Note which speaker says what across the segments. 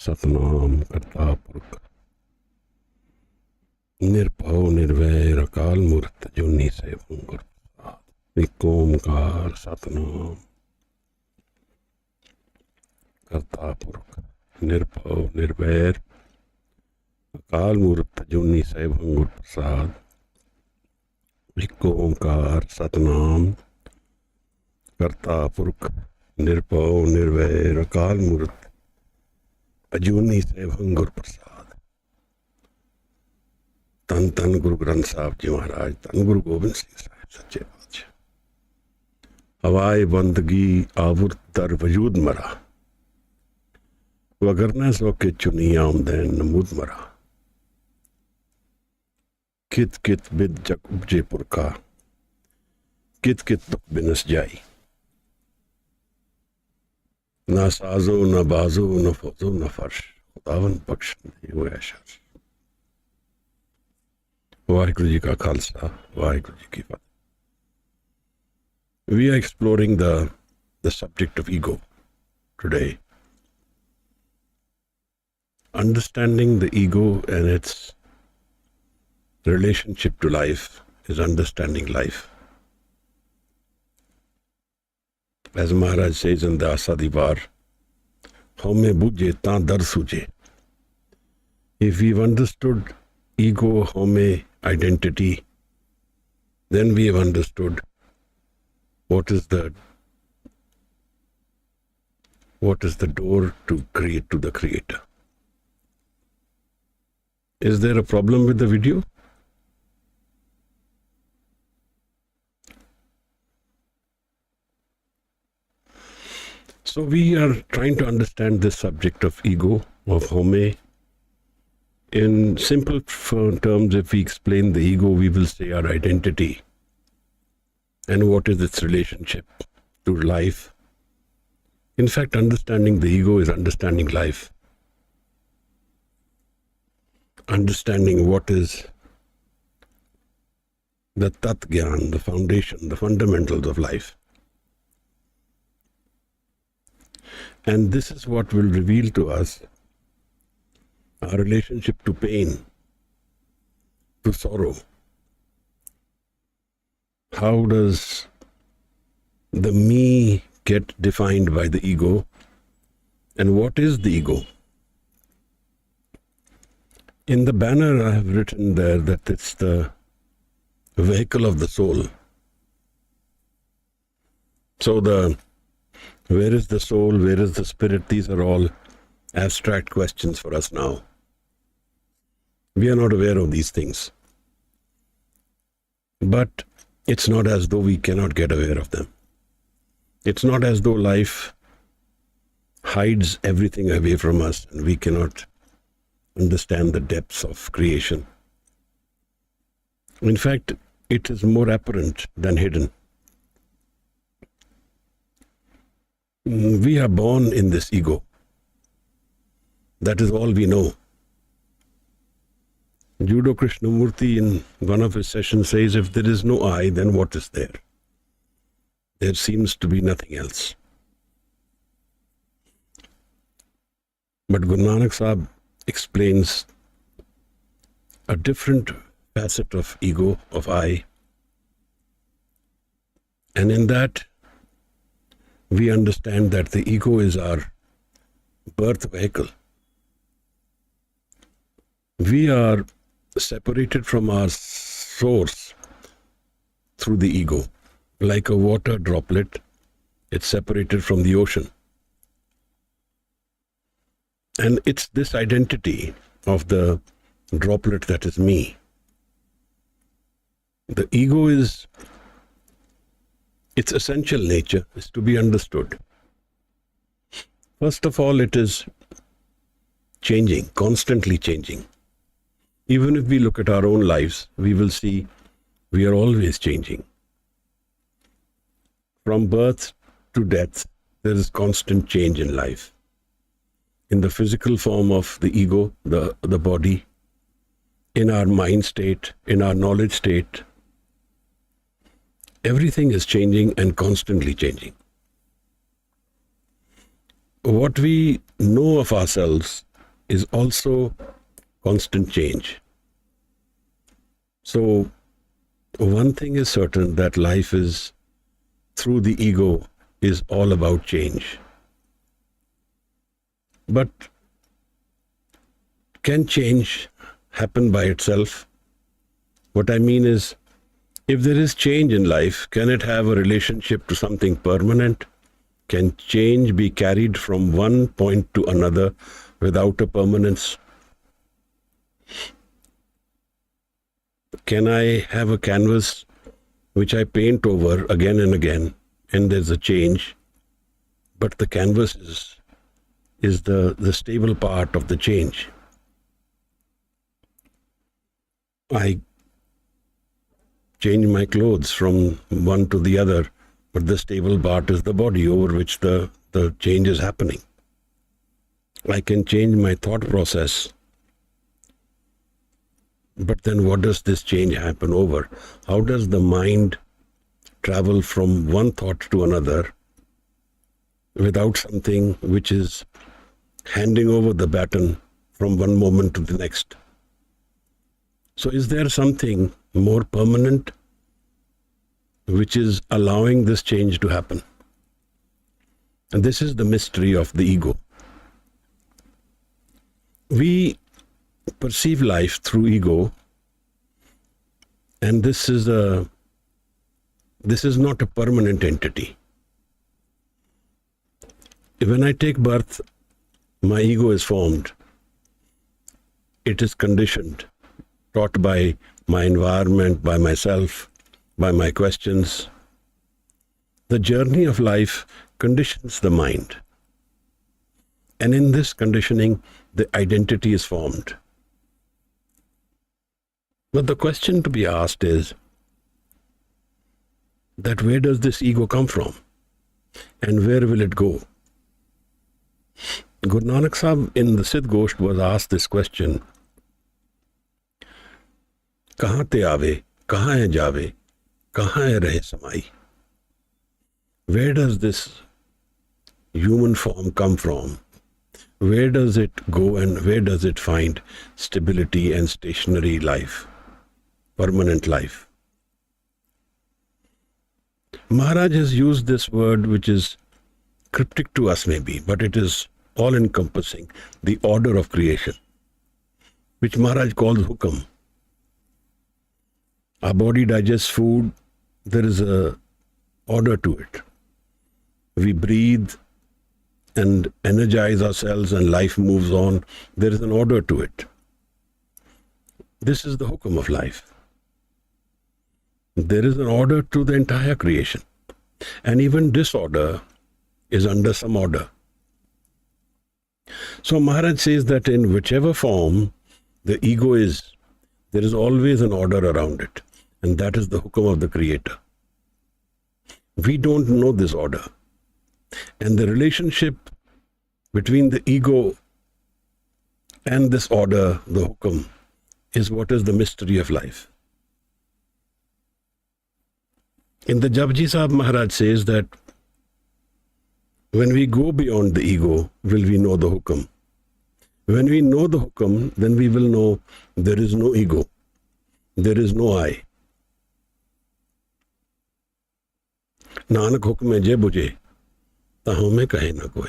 Speaker 1: सतनाम करता पुरख निर्भव निर्वैर अकाल मूर्त अजूनी सैभं गुरप्रसाद। एक ओंकार सतनाम करता पुरख निर्भव निर्वैर अकाल मूर्त अजूनी सैभं गुरप्रसाद। एक ओंकार सतनाम करता पुरख निर्भव निर्वैर अकाल मूर्त अजूनी सैभं गुरप्रसाद। तन तन गुरु ग्रंथ साहब जी महाराज, तन गुरु गोबिंद सिंह साहब सच्चे बादशाह। हवाए बंदगी आवर दर वजूद मरा, वगरना सो के चुनी आमदैन नमूद मरा। कित कित बिद जग उपजे पुरखा, कित कित तुक बिनस जाई। ना साजो न बाजो न फौजो न फर्श, खुदावन बख्श दे वो ऐशर। वाहिगुरु जी का खालसा, वाहिगुरु जी की फतेह। We are exploring the subject of ego today. Understanding the ego and its relationship to life is understanding life. As Maharaj says in the Asadibar, Home bujhe ta dar suje. If we've understood ego, home, identity, then we have understood what is the door to create to the Creator. Is there a problem with the video? So we are trying to understand this subject of ego, of home. In simple terms, if we explain the ego, we will say our identity and what is its relationship to life. In fact, understanding the ego is understanding life. Understanding what is the Tat Gyan, the foundation, the fundamentals of life. And this is what will reveal to us our relationship to pain, to sorrow. How does the me get defined by the ego? And what is the ego? In the banner I have written there that it's the vehicle of the soul. So where is the soul, where is the spirit? These are all abstract questions for us now. We are not aware of these things. But it's not as though we cannot get aware of them. It's not as though life hides everything away from us and we cannot understand the depths of creation. In fact, it is more apparent than hidden. We are born in this ego. That is all we know. Judo Krishnamurti in one of his sessions says, if there is no I, then what is there? There seems to be nothing else. But Guru Nanak Sahib explains a different facet of ego, of I. And in that, we understand that the ego is our birth vehicle. We are separated from our source through the ego. Like a water droplet, it's separated from the ocean. And it's this identity of the droplet that is me. The ego is, its essential nature is to be understood. First of all, it is changing, constantly changing. Even if we look at our own lives, we will see we are always changing. From birth to death, there is constant change in life. In the physical form of the ego, the body, in our mind state, in our knowledge state, everything is changing and constantly changing. What we know of ourselves is also constant change. So one thing is certain, that life is, through the ego, is all about change. But can change happen by itself? What I mean is, if there is change in life, can it have a relationship to something permanent? Can change be carried from one point to another without a permanence? Can I have a canvas which I paint over again and again, and there's a change, but the canvas is the stable part of the change? I change my clothes from one to the other, but the stable part is the body over which the change is happening. I can change my thought process, but then what does this change happen over? How does the mind travel from one thought to another without something which is handing over the baton from one moment to the next? So is there something more permanent which is allowing this change to happen? And this is the mystery of the ego. We perceive life through ego, and this is not a permanent entity. When I take birth, my ego is formed. It is conditioned, taught by my environment, by myself, by my questions. The journey of life conditions the mind. And in this conditioning, the identity is formed. But the question to be asked is that where does this ego come from? And where will it go? Guru Nanak Sahib in the Siddh Gosht was asked this question, Kahan te aave, kahan hai jaave, kahan hai rahe samai? Where does this human form come from? Where does it go and where does it find stability and stationary life, permanent life? Maharaj has used this word which is cryptic to us maybe, but it is all-encompassing, the order of creation, which Maharaj calls hukam. Our body digests food, there is a order to it. We breathe and energize ourselves and life moves on. There is an order to it. This is the hukam of life. There is an order to the entire creation. And even disorder is under some order. So Maharaj says that in whichever form the ego is, there is always an order around it. And that is the hukam of the Creator. We don't know this order. And the relationship between the ego and this order, the hukam, is what is the mystery of life. In the Japji Sahib, Maharaj says that when we go beyond the ego, will we know the hukam. When we know the hukam, then we will know there is no ego, there is no I. Nanak hukme je bujhe, taho mein kahe na koi.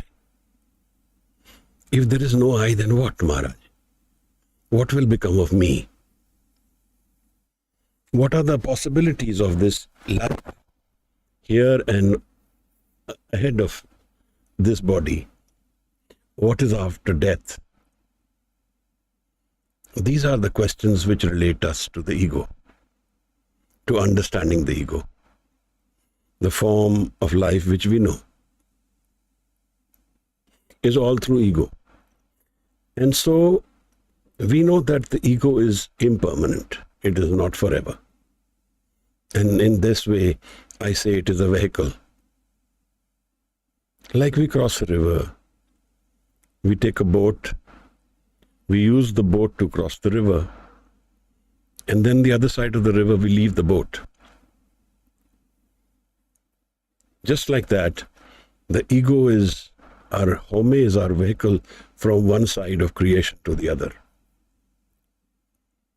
Speaker 1: If there is no I, then what, Maharaj? What will become of me? What are the possibilities of this life here and ahead of this body? What is after death? These are the questions which relate us to the ego, to understanding the ego, the form of life which we know is all through ego. And so we know that the ego is impermanent. It is not forever. And in this way, I say it is a vehicle. Like we cross a river, we take a boat, we use the boat to cross the river, and then the other side of the river we leave the boat. Just like that, the ego is our home, is our vehicle from one side of creation to the other.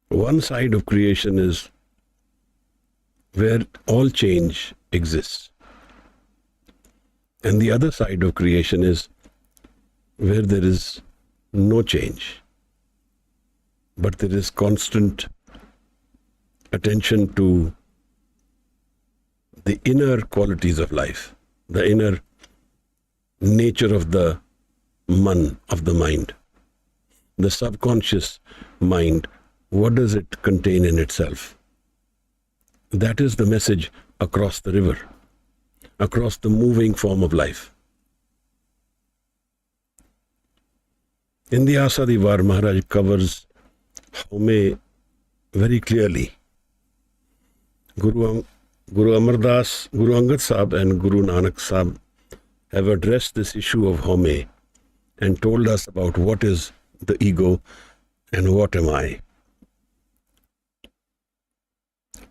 Speaker 1: One side of creation is where all change exists. And the other side of creation is where there is no change, but there is constant attention to the inner qualities of life, the inner nature of the of the mind, the subconscious mind. What does it contain in itself? That is the message across the river, across the moving form of life. In the Asa Di War, Maharaj covers Home very clearly. Guru Amar Das, Guru Angad Sahib and Guru Nanak Sahib have addressed this issue of Home and told us about what is the ego and what am I.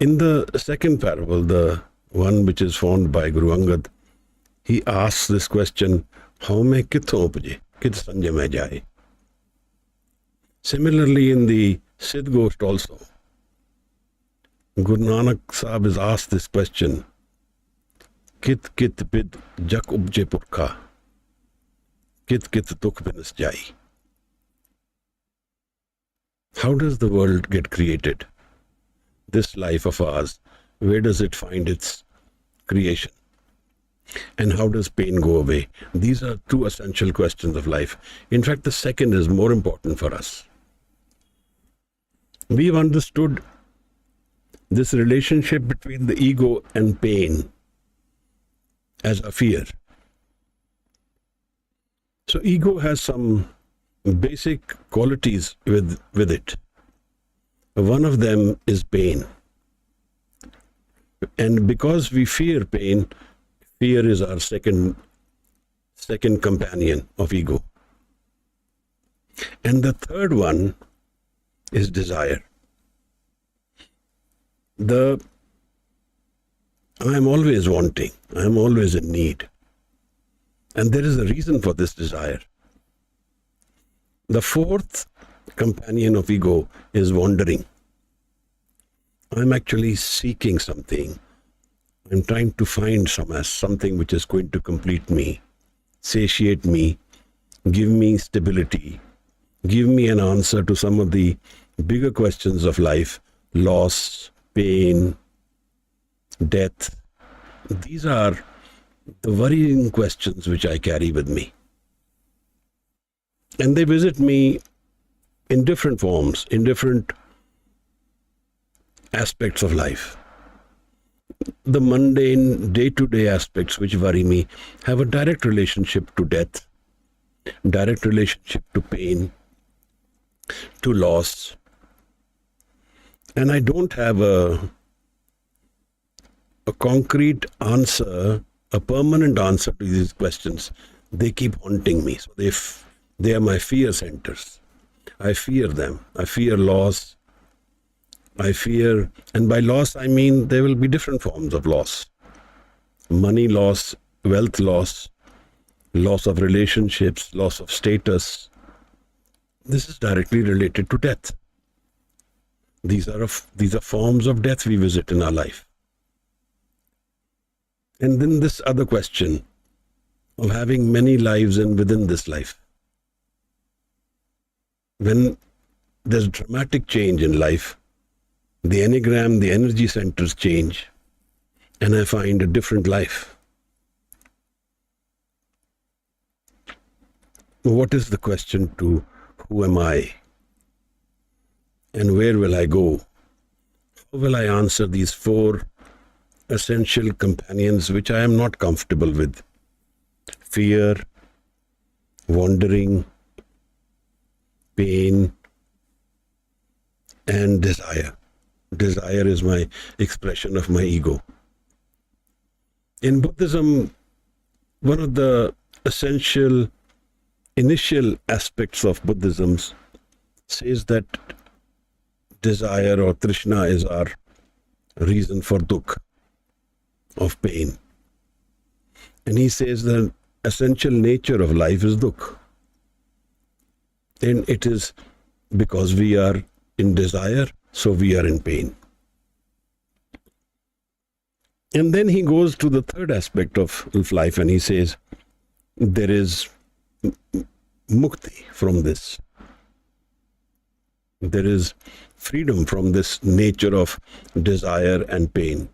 Speaker 1: In the second parable, the one which is found by Guru Angad, he asks this question, Home kitho upje, kit sanje mein jaye. Similarly, in the Siddh Gosht also, Guru Nanak Sahib is asked this question, Kit kit bid jak upje purkha, kit kit dukh binas jai. How does the world get created? This life of ours, where does it find its creation? And how does pain go away? These are two essential questions of life. In fact, the second is more important for us. We've understood this relationship between the ego and pain as a fear. So ego has some basic qualities with it. One of them is pain. And because we fear pain, fear is our second companion of ego. And the third one is desire. I am always wanting, I am always in need. And there is a reason for this desire. The fourth companion of ego is wandering. I'm actually seeking something. I'm trying to find something which is going to complete me, satiate me, give me stability, give me an answer to some of the bigger questions of life, loss, pain, death. These are the worrying questions which I carry with me. And they visit me in different forms, in different aspects of life. The mundane, day-to-day aspects which worry me have a direct relationship to death, direct relationship to pain, to loss. And I don't have a concrete answer, a permanent answer to these questions. They keep haunting me. So they are my fear centers. I fear them. I fear loss. And by loss I mean there will be different forms of loss. Money loss, wealth loss, loss of relationships, loss of status. This is directly related to death. These are forms of death we visit in our life. And then this other question of having many lives and within this life. When there's dramatic change in life, the enneagram, the energy centers change, and I find a different life. What is the question to who am I? And where will I go? How will I answer these four essential companions which I am not comfortable with? Fear, wandering, pain, and desire. Desire is my expression of my ego. In Buddhism, one of the essential initial aspects of Buddhism says that desire or Trishna is our reason for dukh, of pain. And he says the essential nature of life is dukh. And it is because we are in desire, so we are in pain. And then he goes to the third aspect of life and he says, there is mukti from this. There is freedom from this nature of desire and pain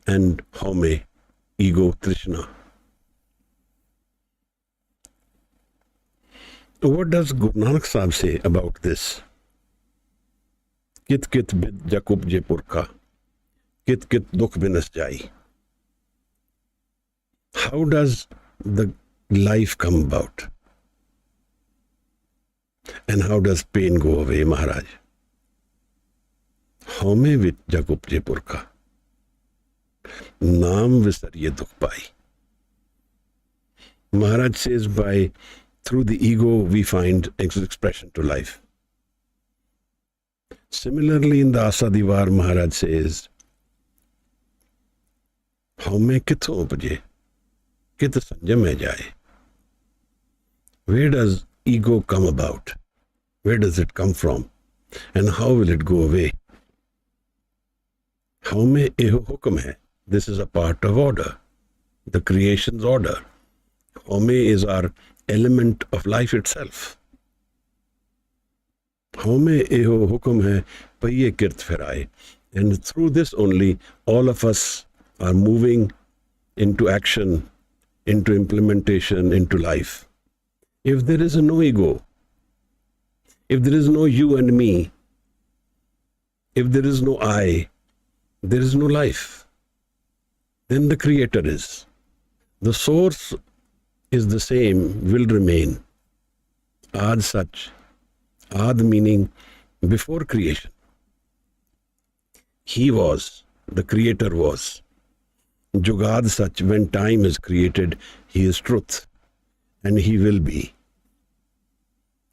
Speaker 1: and home, ego, Trishna. What does Guru Nanak Sahib say about this? Kit kit bid jakub je purkha, kit kit dukh binas jai. How does the life come about? And how does pain go away, Maharaj? Home vich jakub je purkha, naam visariye dukh pai. Maharaj says through the ego we find expression to life. Similarly, in the Asa Divar, Maharaj says, Haume kitho upje, kit sanjam mein jaye. Where does ego come about? Where does it come from? And how will it go away? Haume eho hukam hai. This is a part of order, the creation's order. Haume is our element of life itself. Haume eho hukum hai, paiye kirt firai. And through this only, all of us are moving into action, into implementation, into life. If there is no ego, if there is no you and me, if there is no I, there is no life. Then the Creator is. The source is the same, will remain. Ad such. Ad meaning before creation. He was, the Creator was. Jugad such, when time is created, He is truth. And He will be.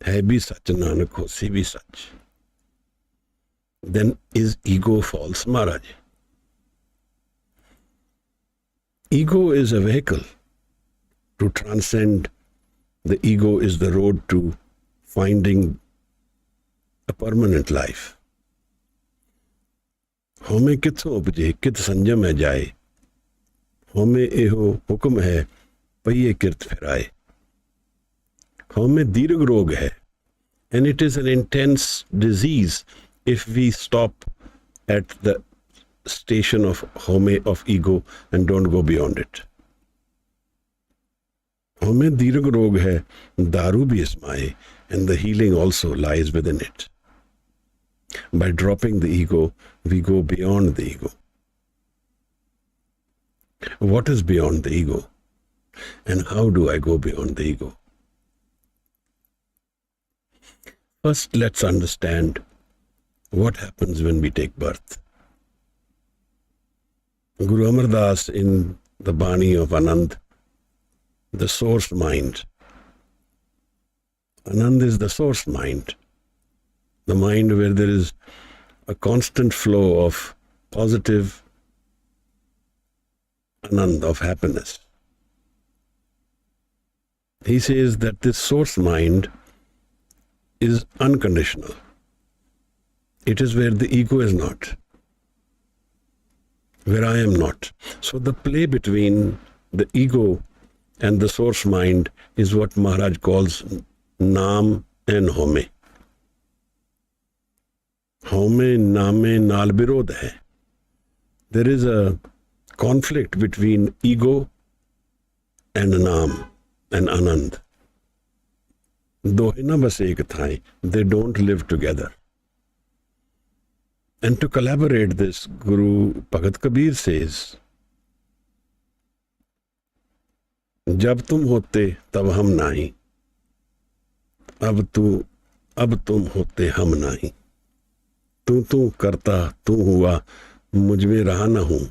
Speaker 1: Hai bhi sach, Nanak hosi bhi sach. Then is ego false, Maharaj? Ego is a vehicle to transcend. The ego is the road to finding a permanent life. Home kitho upje, kit sanjam hai jaye. Home eho hukum hai, paiye kirt firai. Home dirgh rog hai. And it is an intense disease if we stop at the station of home, of ego, and don't go beyond it. Home dirgh rog hai, daru bhi ismaye, and the healing also lies within it. By dropping the ego, we go beyond the ego. What is beyond the ego? And how do I go beyond the ego? First, let's understand what happens when we take birth. Guru Amar Das in the Baani of Anand, the source mind. Anand is the source mind. The mind where there is a constant flow of positive Anand, of happiness. He says that this source mind is unconditional. It is where the ego is not, where I am not. So the play between the ego and the source mind is what Maharaj calls Naam and Home. Home, Naame, Naal Birod hai. There is a conflict between ego and Naam and Anand. Dohina bas ek thai, they don't live together. And to collaborate this, Guru Bhagat Kabir says, जब तुम होते तब हम नहीं, अब तुम होते हम नहीं, तू करता तू हुआ, मुझ में रहा न हूं,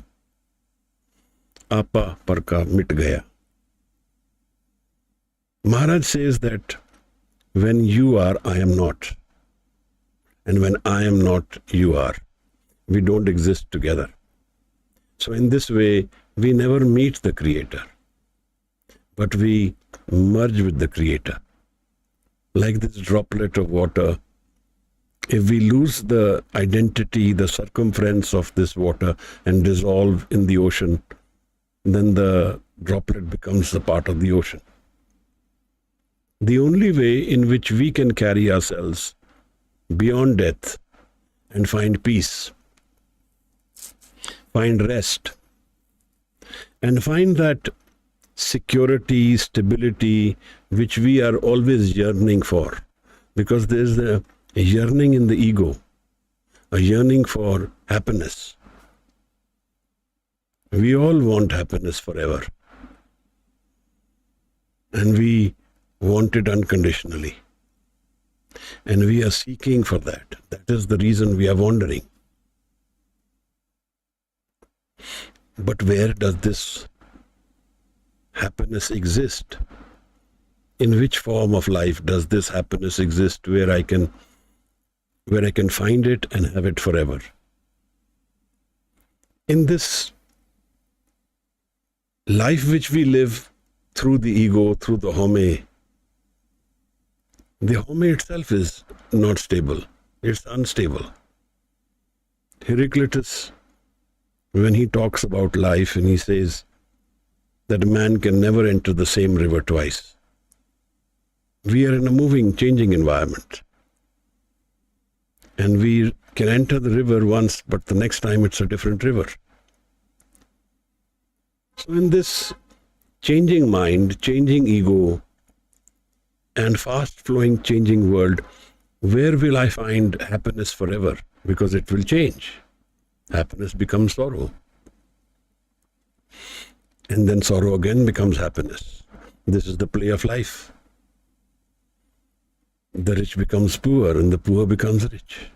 Speaker 1: आपा पर का मिट गया. Maharaj says that when you are, I am not. And when I am not, you are. We don't exist together. So in this way, we never meet the Creator, but we merge with the Creator. like this droplet of water. If we lose the identity, the circumference of this water and dissolve in the ocean, then the droplet becomes a part of the ocean. The only way in which we can carry ourselves beyond death and find peace, find rest, and find that security, stability, which we are always yearning for. Because there is a yearning in the ego, a yearning for happiness. We all want happiness forever. And we want it unconditionally. And we are seeking for that. That is the reason we are wandering. But where does this happiness exist? In which form of life does this happiness exist where I can find it and have it forever? In this life which we live through the ego, through the home itself is not stable. It's unstable. Heraclitus, when he talks about life, and he says that a man can never enter the same river twice. We are in a moving, changing environment. And we can enter the river once, but the next time it's a different river. So in this changing mind, changing ego, and fast-flowing changing world, where will I find happiness forever? Because it will change. Happiness becomes sorrow. And then sorrow again becomes happiness. This is the play of life. The rich becomes poor and the poor becomes rich.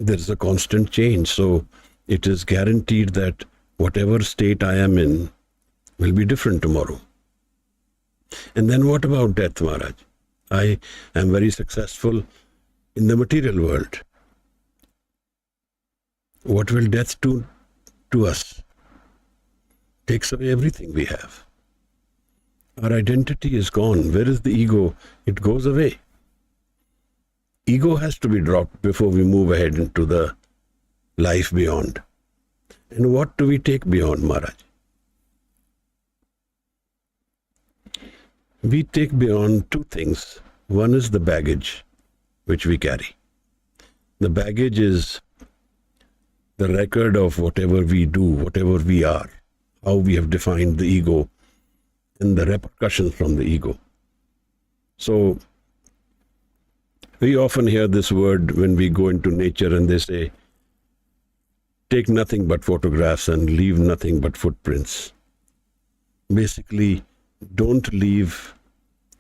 Speaker 1: There is a constant change. So it is guaranteed that whatever state I am in will be different tomorrow. And then what about death, Maharaj? I am very successful in the material world. What will death do to us? Takes away everything we have. Our identity is gone. Where is the ego? It goes away. Ego has to be dropped before we move ahead into the life beyond. And what do we take beyond, Maharaj? We take beyond two things. One is the baggage which we carry. The baggage is the record of whatever we do, whatever we are, how we have defined the ego, and the repercussions from the ego. So, we often hear this word when we go into nature and they say, take nothing but photographs and leave nothing but footprints. Basically, don't leave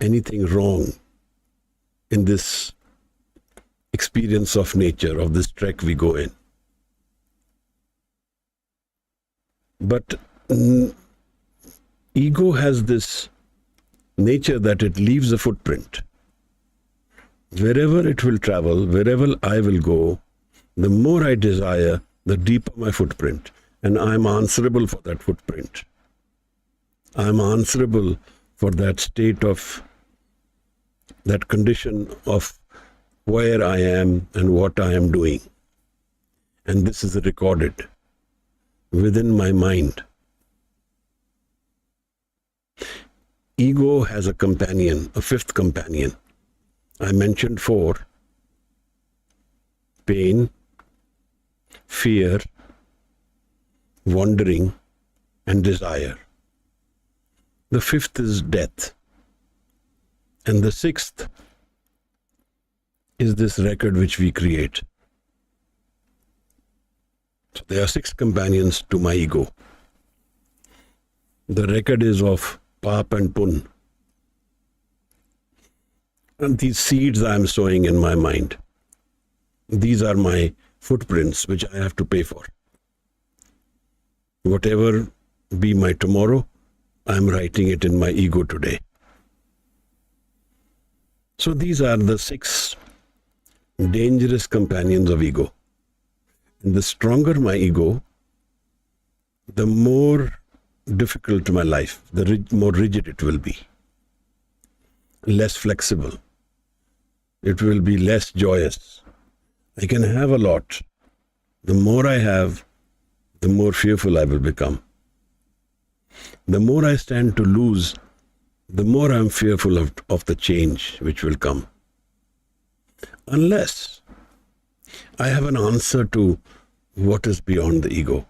Speaker 1: anything wrong in this experience of nature, of this trek we go in. But ego has this nature that it leaves a footprint. Wherever it will travel, wherever I will go, the more I desire, the deeper my footprint. And I'm answerable for that footprint. I'm answerable for that state of, that condition of where I am and what I am doing. And this is recorded within my mind. Ego has a companion, a fifth companion. I mentioned four: pain, fear, wandering, and desire. The fifth is death. And the sixth is this record which we create. So there are six companions to my ego. The record is of Pap and Pun. And these seeds I am sowing in my mind. These are my footprints which I have to pay for. Whatever be my tomorrow, I am writing it in my ego today. So these are the six dangerous companions of ego. And the stronger my ego, the more difficult my life, the more rigid it will be. less flexible. It will be less joyous. I can have a lot. The more I have, the more fearful I will become. The more I stand to lose, the more I am fearful of the change which will come. Unless I have an answer to what is beyond the ego.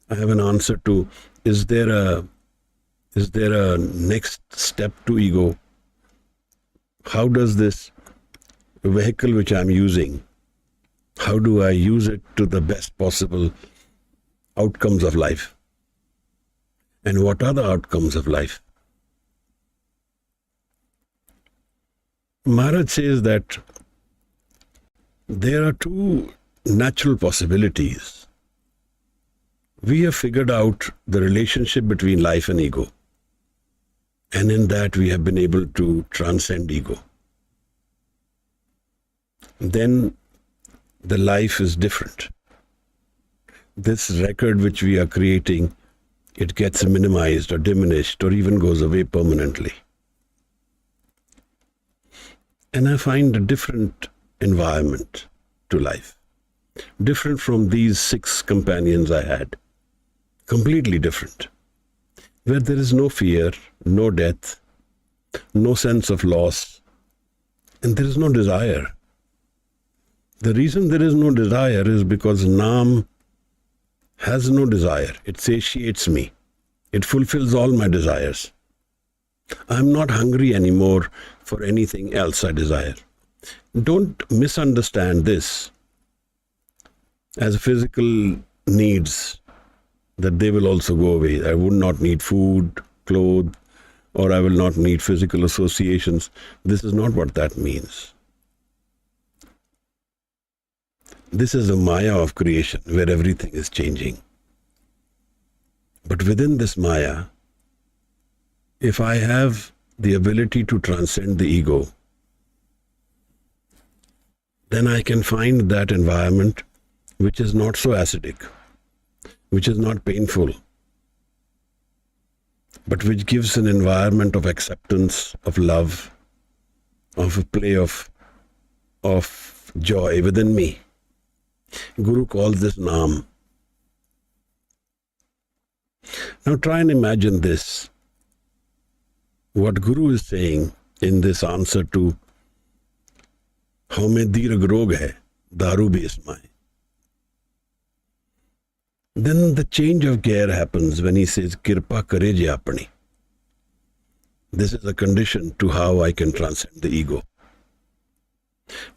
Speaker 1: I have an answer to, is there a next step to ego? How does this vehicle which I am using, how do I use it to the best possible outcomes of life? And what are the outcomes of life? Maharaj says that there are two natural possibilities. We have figured out the relationship between life and ego. And in that we have been able to transcend ego. Then the life is different. This record which we are creating, it gets minimized or diminished or even goes away permanently. And I find a different environment to life, different from these 6 companions I had, completely different, where there is no fear, no death, no sense of loss, and there is no desire. The reason there is no desire is because Naam has no desire. It satiates me. It fulfills all my desires. I am not hungry anymore for anything else I desire. Don't misunderstand this as physical needs, that they will also go away. I would not need food, clothes, or I will not need physical associations. This is not what that means. This is a Maya of creation where everything is changing. But within this Maya, if I have the ability to transcend the ego, then I can find that environment which is not so acidic, which is not painful, but which gives an environment of acceptance, of love, of a play of joy within me. Guru calls this Naam. Now try and imagine this. What Guru is saying in this answer to how mein dirgh rog hai, daru bhi ismaye. Then the change of gear happens when he says, Kirpa kare je apni. This is a condition to how I can transcend the ego.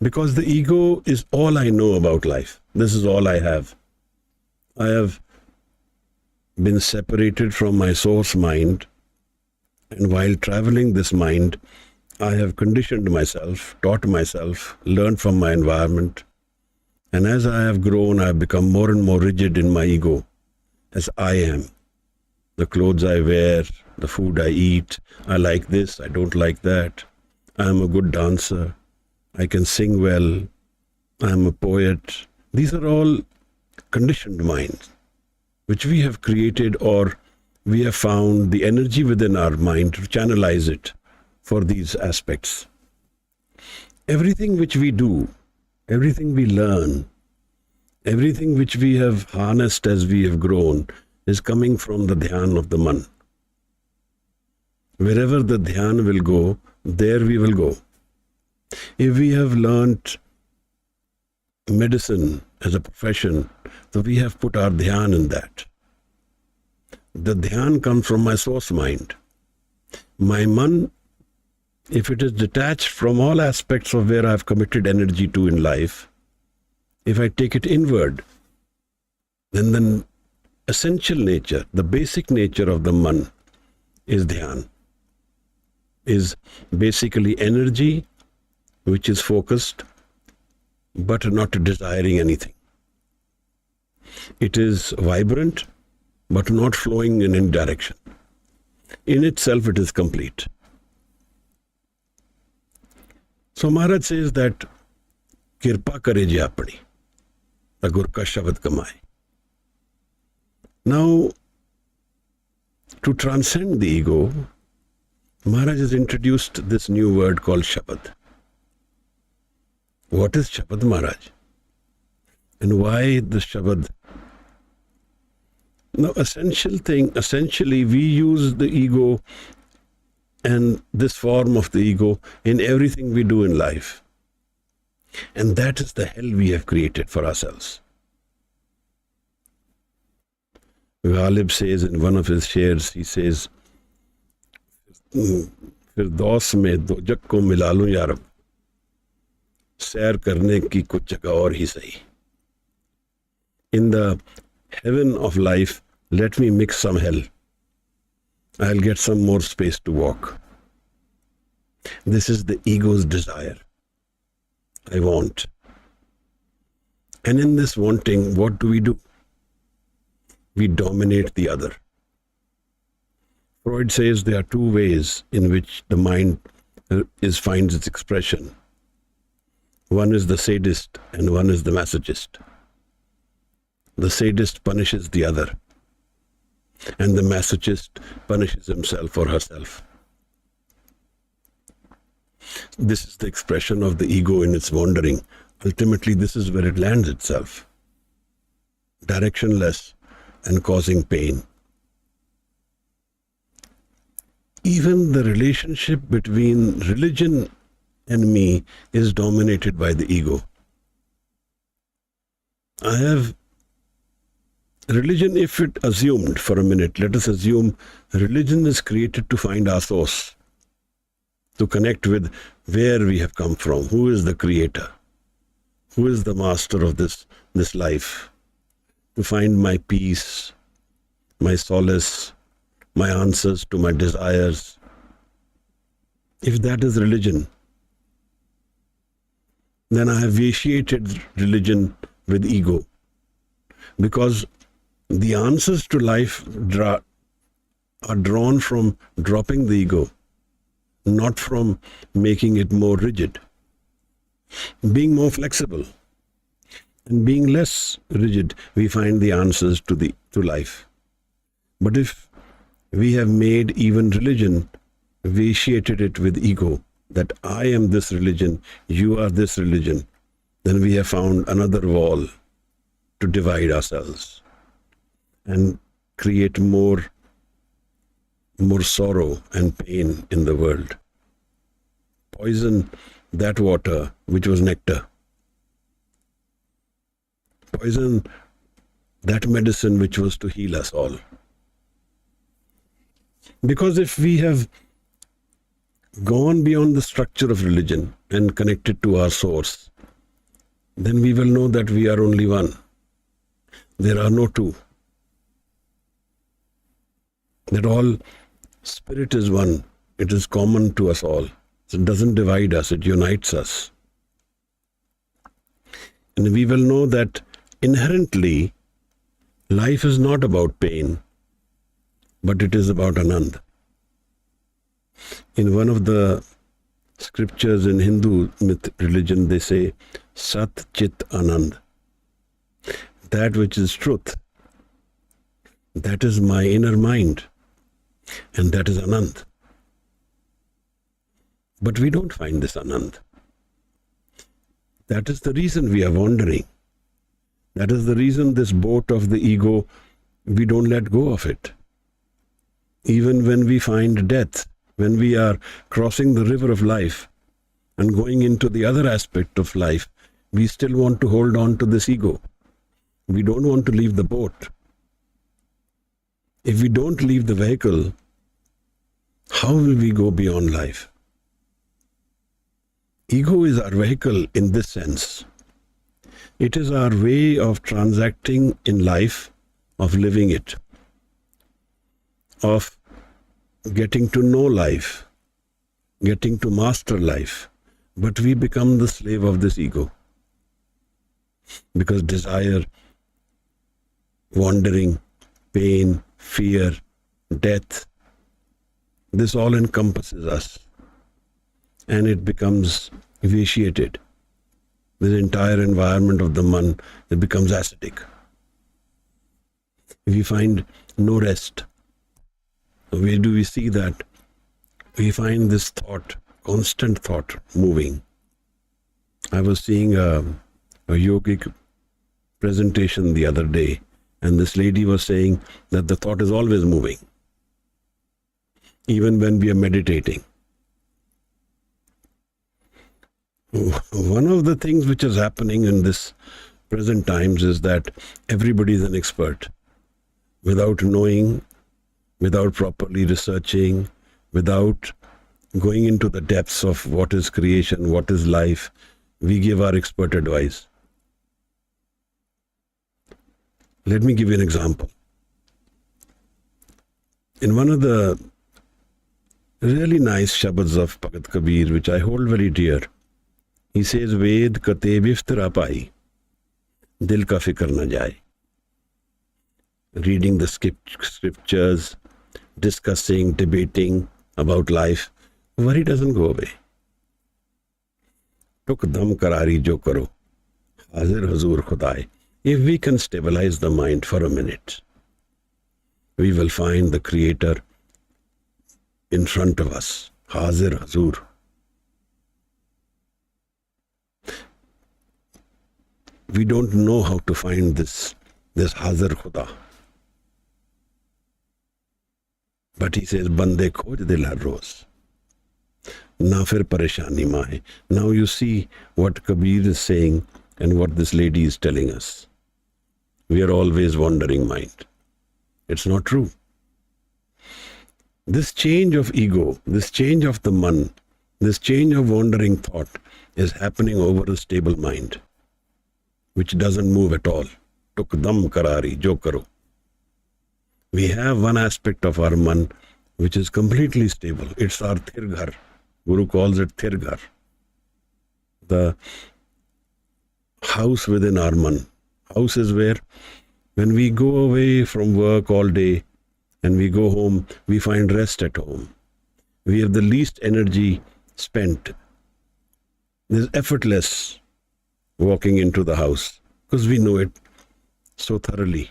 Speaker 1: Because the ego is all I know about life. This is all I have. I have been separated from my source mind, and while traveling this mind, I have conditioned myself, taught myself, learned from my environment, and as I have grown, I have become more and more rigid in my ego, as I am. The clothes I wear, the food I eat, I like this, I don't like that. I am a good dancer, I can sing well, I am a poet. These are all conditioned minds, which we have created, or we have found the energy within our mind to channelize it for these aspects. Everything which we do, everything we learn, everything which we have harnessed as we have grown is coming from the dhyan of the man. Wherever the dhyan will go, there we will go. If we have learnt medicine as a profession, so we have put our dhyan in that. The dhyan comes from my source mind. My man, if it is detached from all aspects of where I have committed energy to in life, if I take it inward, then the essential nature, the basic nature of the man is dhyan, is basically energy which is focused but not desiring anything. It is vibrant but not flowing in any direction. In itself it is complete. So Maharaj says that Kirpa kare je apni, the Gur ka Shabad kamaye. Now, to transcend the ego, Maharaj has introduced this new word called Shabad. What is Shabad, Maharaj? And why the Shabad? Now, essentially we use the ego and this form of the ego in everything we do in life. And that is the hell we have created for ourselves. Ghalib says in one of his shares, he says, फिरदौस में दोजक को मिला लूं या रब, सैर करने की कुछ जगह और ही सही. In the heaven of life, let me mix some hell. I'll get some more space to walk. This is the ego's desire. I want. And in this wanting, what do? We dominate the other. Freud says there are two ways in which the mind finds its expression. One is the sadist and one is the masochist. The sadist punishes the other, and the masochist punishes himself or herself. This is the expression of the ego in its wandering. Ultimately, this is where it lands itself, directionless and causing pain. Even the relationship between religion and me is dominated by the ego. Religion, if it assumed for a minute, let us assume religion is created to find our source, to connect with where we have come from, who is the creator, who is the master of this life, to find my peace, my solace, my answers to my desires. If that is religion, then I have vitiated religion with ego, because the answers to life are drawn from dropping the ego, not from making it more rigid. Being more flexible and being less rigid, we find the answers to life. But if we have made even religion, vitiated it with ego, that I am this religion, you are this religion, then we have found another wall to divide ourselves and create more sorrow and pain in the world. Poison that water which was nectar. Poison that medicine which was to heal us all. Because if we have gone beyond the structure of religion and connected to our source, then we will know that we are only one. There are no two. That all spirit is one. It is common to us all. So it doesn't divide us, it unites us. And we will know that inherently life is not about pain, but it is about Anand. In one of the scriptures in Hindu myth religion, they say, Sat Chit Anand. That which is truth, that is my inner mind, and that is Anand. But we don't find this Anand. That is the reason we are wandering. That is the reason this boat of the ego, we don't let go of it. Even when we find death, when we are crossing the river of life and going into the other aspect of life, we still want to hold on to this ego. We don't want to leave the boat. If we don't leave the vehicle, how will we go beyond life? Ego is our vehicle in this sense. It is our way of transacting in life, of living it, of getting to know life, getting to master life. But we become the slave of this ego. Because desire, wandering, pain, fear, death, this all encompasses us. And it becomes vitiated. This entire environment of the man, it becomes acidic. We find no rest. Where do we see that? we find this thought, constant thought moving. I was seeing a yogic presentation the other day, and this lady was saying that the thought is always moving, even when we are meditating. One of the things which is happening in this present times is that everybody is an expert. Without knowing, without properly researching, without going into the depths of what is creation, what is life, we give our expert advice. Let me give you an example. In one of the really nice shabads of Bhagat Kabir, which I hold very dear, he says, Ved kate biftara pai, dil ka fikr na jaye. Reading the scriptures, discussing, debating about life, worry doesn't go away. Tuk dam karari jo karo, hazir hazur khudai. If we can stabilize the mind for a minute, we will find the Creator in front of us, hazir hazur. We don't know how to find this hazir khuda. But he says, Bande khoj dil har roz. Na fir pareshani maahe. Now you see what Kabir is saying and what this lady is telling us. We are always wandering mind. It's not true. This change of ego, this change of the man, this change of wandering thought is happening over a stable mind, which doesn't move at all. Tuk dam karari jo karo. We have one aspect of our man which is completely stable. It's our thirghar. Guru calls it thirghar. The house within our man. House is where when we go away from work all day and we go home, we find rest at home. We have the least energy spent. There's effortless walking into the house because we know it so thoroughly.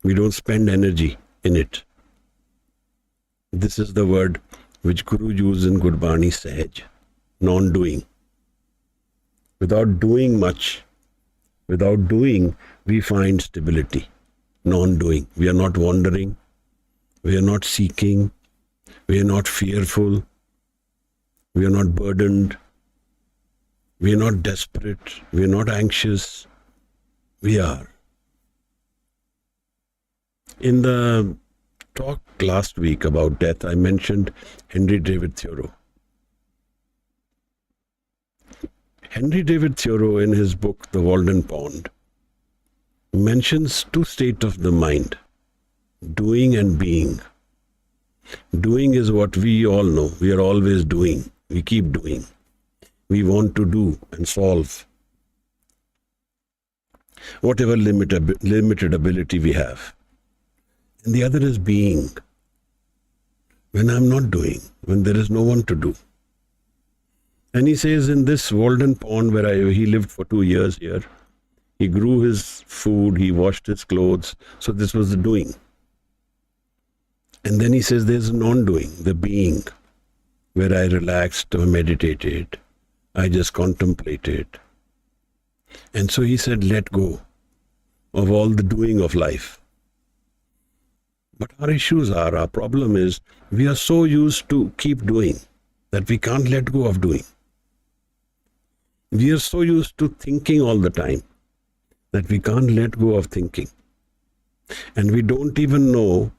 Speaker 1: We don't spend energy in it. This is the word which Guru used in Gurbani, Sahaj, non-doing. Without doing much, without doing, we find stability. Non-doing. We are not wandering. We are not seeking. We are not fearful. We are not burdened. We are not desperate. We are not anxious. We are. In the talk last week about death, I mentioned Henry David Thoreau. Henry David Thoreau, in his book, The Walden Pond, mentions two states of the mind, doing and being. Doing is what we all know. We are always doing. We keep doing. We want to do and solve whatever limited ability we have. And the other is being. When I'm not doing, when there is no one to do. And he says in this Walden Pond where he lived for 2 years here, he grew his food, he washed his clothes. So this was the doing. And then he says there's non-doing, the being, where I relaxed or meditated. I just contemplated. And so he said, let go of all the doing of life. But our problem is, we are so used to keep doing that we can't let go of doing. We are so used to thinking all the time that we can't let go of thinking. And we don't even know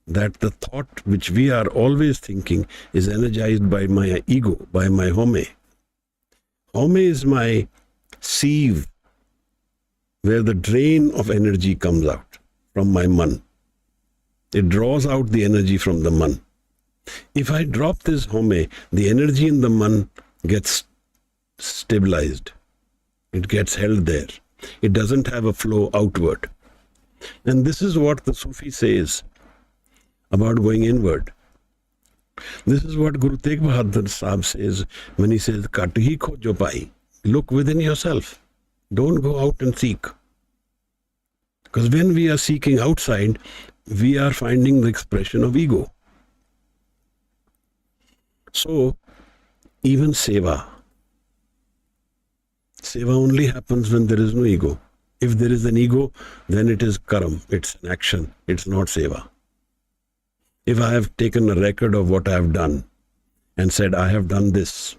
Speaker 1: that the thought which we are always thinking is energized by my ego, by my home. Home is my sieve where the drain of energy comes out from my man. It draws out the energy from the man. If I drop this home, the energy in the man gets stabilized. It gets held there. It doesn't have a flow outward. And this is what the Sufi says about going inward. This is what Guru Tegh Bahadur Sahib says when he says, Kat hi khojo pai. Look within yourself. Don't go out and seek. Because when we are seeking outside, we are finding the expression of ego. So, even seva only happens when there is no ego. If there is an ego, then it is karam, it's an action, it's not seva. If I have taken a record of what I have done and said, I have done this,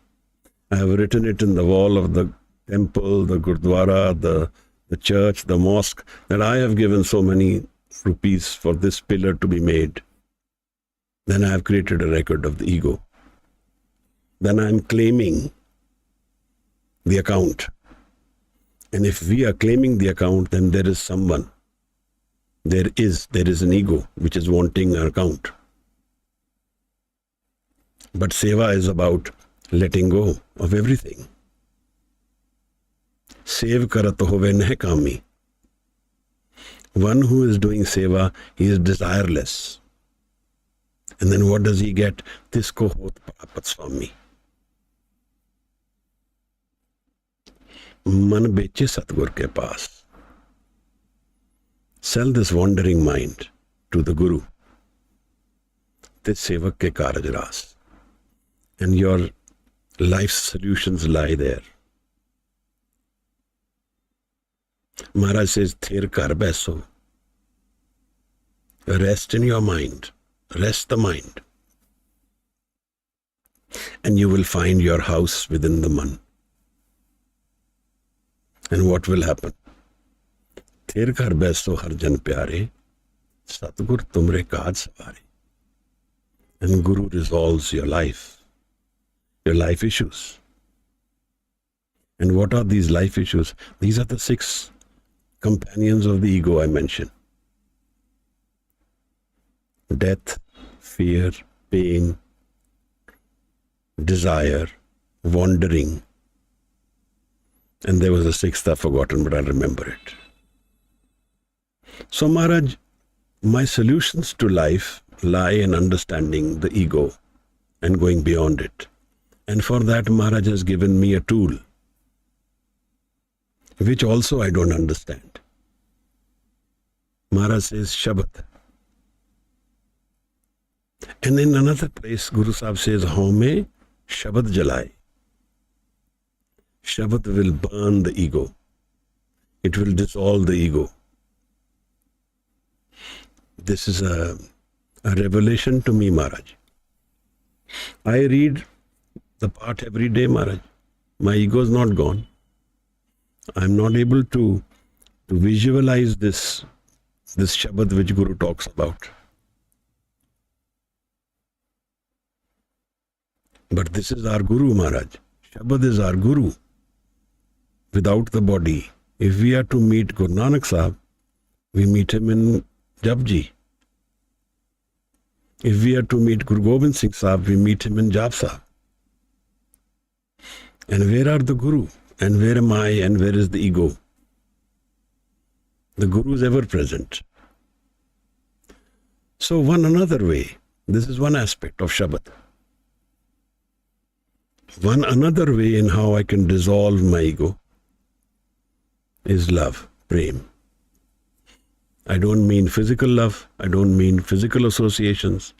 Speaker 1: I have written it in the wall of the temple, the gurdwara, the church, the mosque, that I have given so many rupees for this pillar to be made, then I have created a record of the ego. Then I am claiming the account. And if we are claiming the account, then there is someone. There is an ego which is wanting an account. But seva is about letting go of everything. Sev karat hove nahi kami. One who is doing seva, he is desireless. And then what does he get? Tisko hot prapat swami. Man beche Satgur ke paas. Sell this wandering mind to the Guru. This sevak ke karaj ras. And your life's solutions lie there. Maharaj says, Thir kar baiso. Rest in your mind. Rest the mind. And you will find your house within the man. And what will happen? Thir kar baiso har jan pyare. Satgur tumre kaaj savare. And Guru resolves your life issues. And what are these life issues? These are the 6 companions of the ego I mentioned. Death, fear, pain, desire, wandering. And there was a 6th I've forgotten, but I'll remember it. So Maharaj, my solutions to life lie in understanding the ego and going beyond it. And for that Maharaj has given me a tool, which also I don't understand. Maharaj says Shabad. And in another place, Guru Sahib says, Home Shabad jalai. Shabad will burn the ego. It will dissolve the ego. This is a revelation to me, Maharaj. I read the part every day, Maharaj. My ego is not gone. I'm not able to visualize this Shabad which Guru talks about. But this is our Guru, Maharaj. Shabad is our Guru. Without the body, if we are to meet Guru Nanak Sahib, we meet him in Japji. If we are to meet Guru Gobind Singh Sahib, we meet him in Jap Sahib. And where are the Guru? And where am I? And where is the ego? The Guru is ever present. So one another way, this is one aspect of Shabad. One another way in how I can dissolve my ego is love, prem. I don't mean physical love. I don't mean physical associations.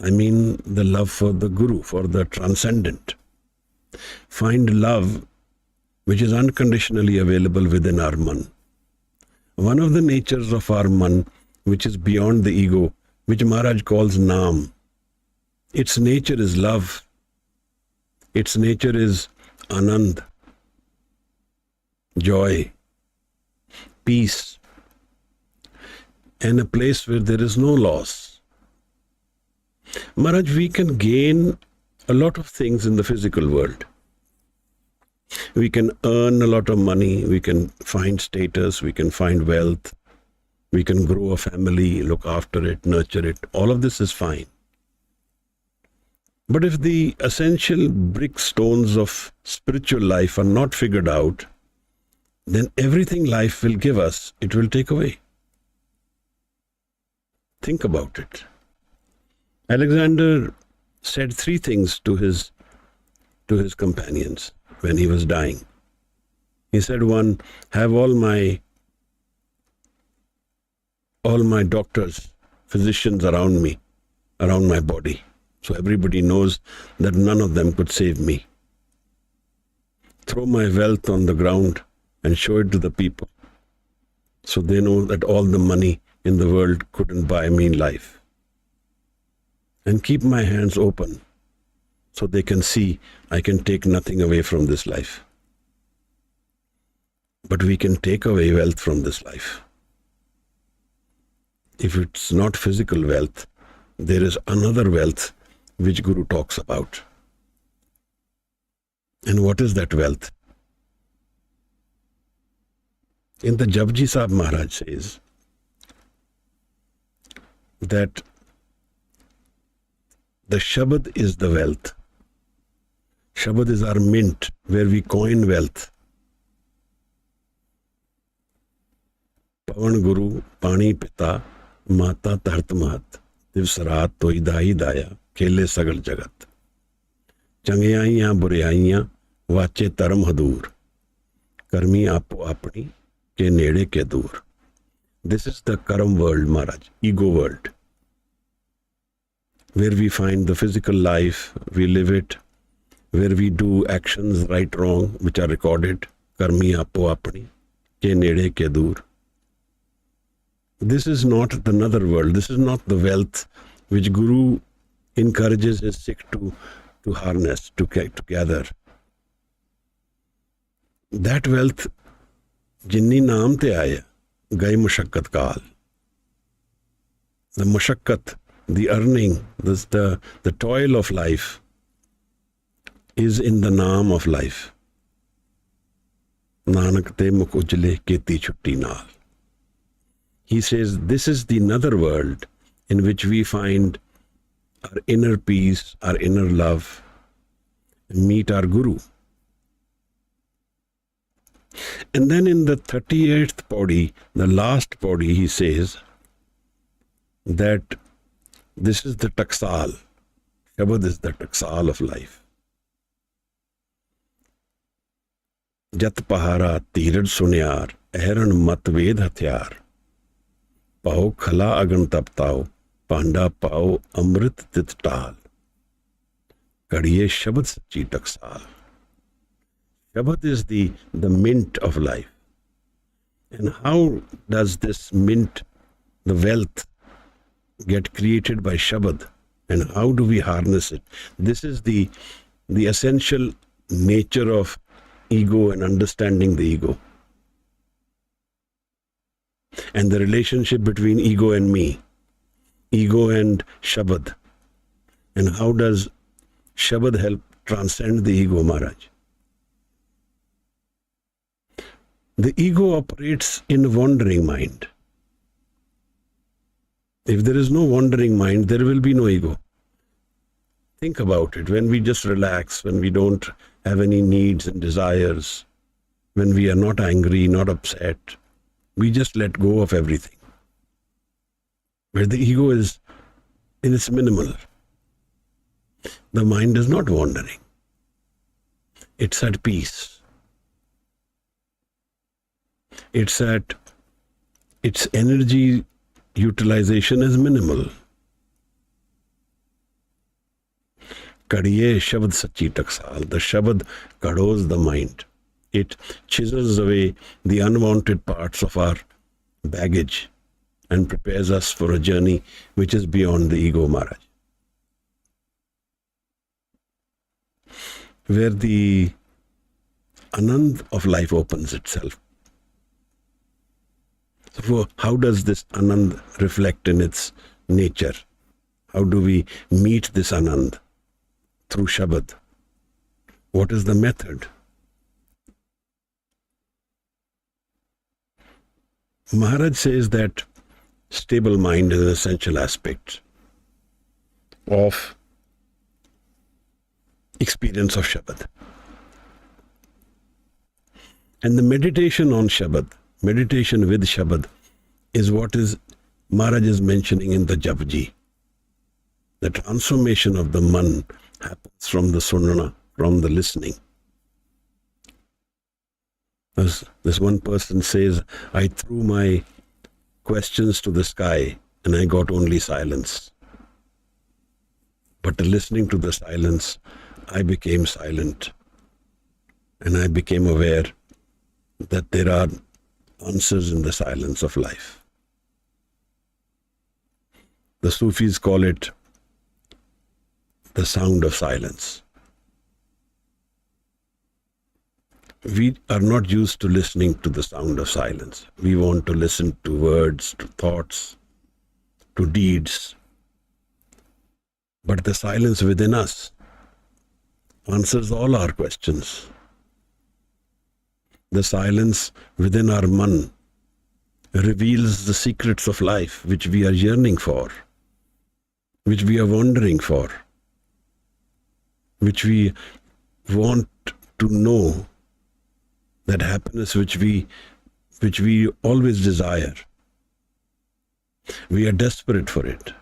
Speaker 1: I mean the love for the Guru, for the transcendent. Find love which is unconditionally available within our man. One of the natures of our man, which is beyond the ego, which Maharaj calls Naam, its nature is love. Its nature is Anand, joy, peace, and a place where there is no loss. Maharaj, we can gain a lot of things in the physical world. We can earn a lot of money, we can find status, we can find wealth, we can grow a family, look after it, nurture it. All of this is fine. But if the essential brick stones of spiritual life are not figured out, then everything life will give us, it will take away. Think about it. Alexander said 3 things to his companions when he was dying. He said, 1, have all my doctors, physicians around me, around my body. so everybody knows that none of them could save me. Throw my wealth on the ground and show it to the people, so they know that all the money in the world couldn't buy me life. And keep my hands open, so they can see I can take nothing away from this life. But we can take away wealth from this life. If it's not physical wealth, there is another wealth which Guru talks about. And what is that wealth? In the Japji Sahib Maharaj says that the Shabad is the wealth. Shabad is our mint, where we coin wealth. Pavan Guru, Pani Pita, Mata Tart Mahat, Divsarat Toi Dahi Daya, Kele Sagal Jagat. Changyaiyan Burayaiyan, Vache Taram Hadur, Karmi Apo Apni, Ke Nede Ke Dur. This is the Karam world, Maharaj, ego world, where we find the physical life, we live it, where we do actions right, wrong, which are recorded, Karmi Apo Apni, Ke Nede Ke Dur. This is not the another world. This is not the wealth which Guru encourages his Sikh to harness, to gather. That wealth, jinni naam te aaya, gai mushakkat kaal. The mushakkat, the earning, the toil of life is in the naam of life. Nanak te mukh ujle keti chutti naal. He says this is the another world in which we find our inner peace, our inner love, and meet our Guru. And then in the 38th paudi, the last paudi, he says that this is the taksal. Shabad is the taksal of life. Jat pahara tirad sunyar, ehran mat ved hathyar. Pao khala agan taptao, panda pao amrit tit tal. Kadiye Shabad sachi taksal. Shabad is the mint of life. And how does this mint, the wealth, get created by Shabad? And how do we harness it? This is the essential nature of ego and understanding the ego. And the relationship between ego and me, ego and Shabad. And how does Shabad help transcend the ego, Maharaj? The ego operates in wandering mind. If there is no wandering mind, there will be no ego. Think about it. When we just relax, when we don't have any needs and desires, when we are not angry, not upset, we just let go of everything. Where the ego is in its minimal. The mind is not wandering. It's at peace. Its energy utilization is minimal. Kadiye Shabad sachi taksal. The Shabad kados the mind. It chisels away the unwanted parts of our baggage and prepares us for a journey which is beyond the ego, Maharaj. Where the Anand of life opens itself. So how does this Anand reflect in its nature? How do we meet this Anand? Through Shabad. What is the method? Maharaj says that stable mind is an essential aspect of experience of Shabad. And the meditation on Shabad, meditation with Shabad, is what is Maharaj is mentioning in the Japji. The transformation of the man happens from the sunana, from the listening. As this one person says, I threw my questions to the sky and I got only silence. But listening to the silence, I became silent. And I became aware that there are answers in the silence of life. The Sufis call it the sound of silence. We are not used to listening to the sound of silence. We want to listen to words, to thoughts, to deeds. But the silence within us answers all our questions. The silence within our man reveals the secrets of life which we are yearning for, which we are wondering for, which we want to know, that happiness which we always desire. We are desperate for it.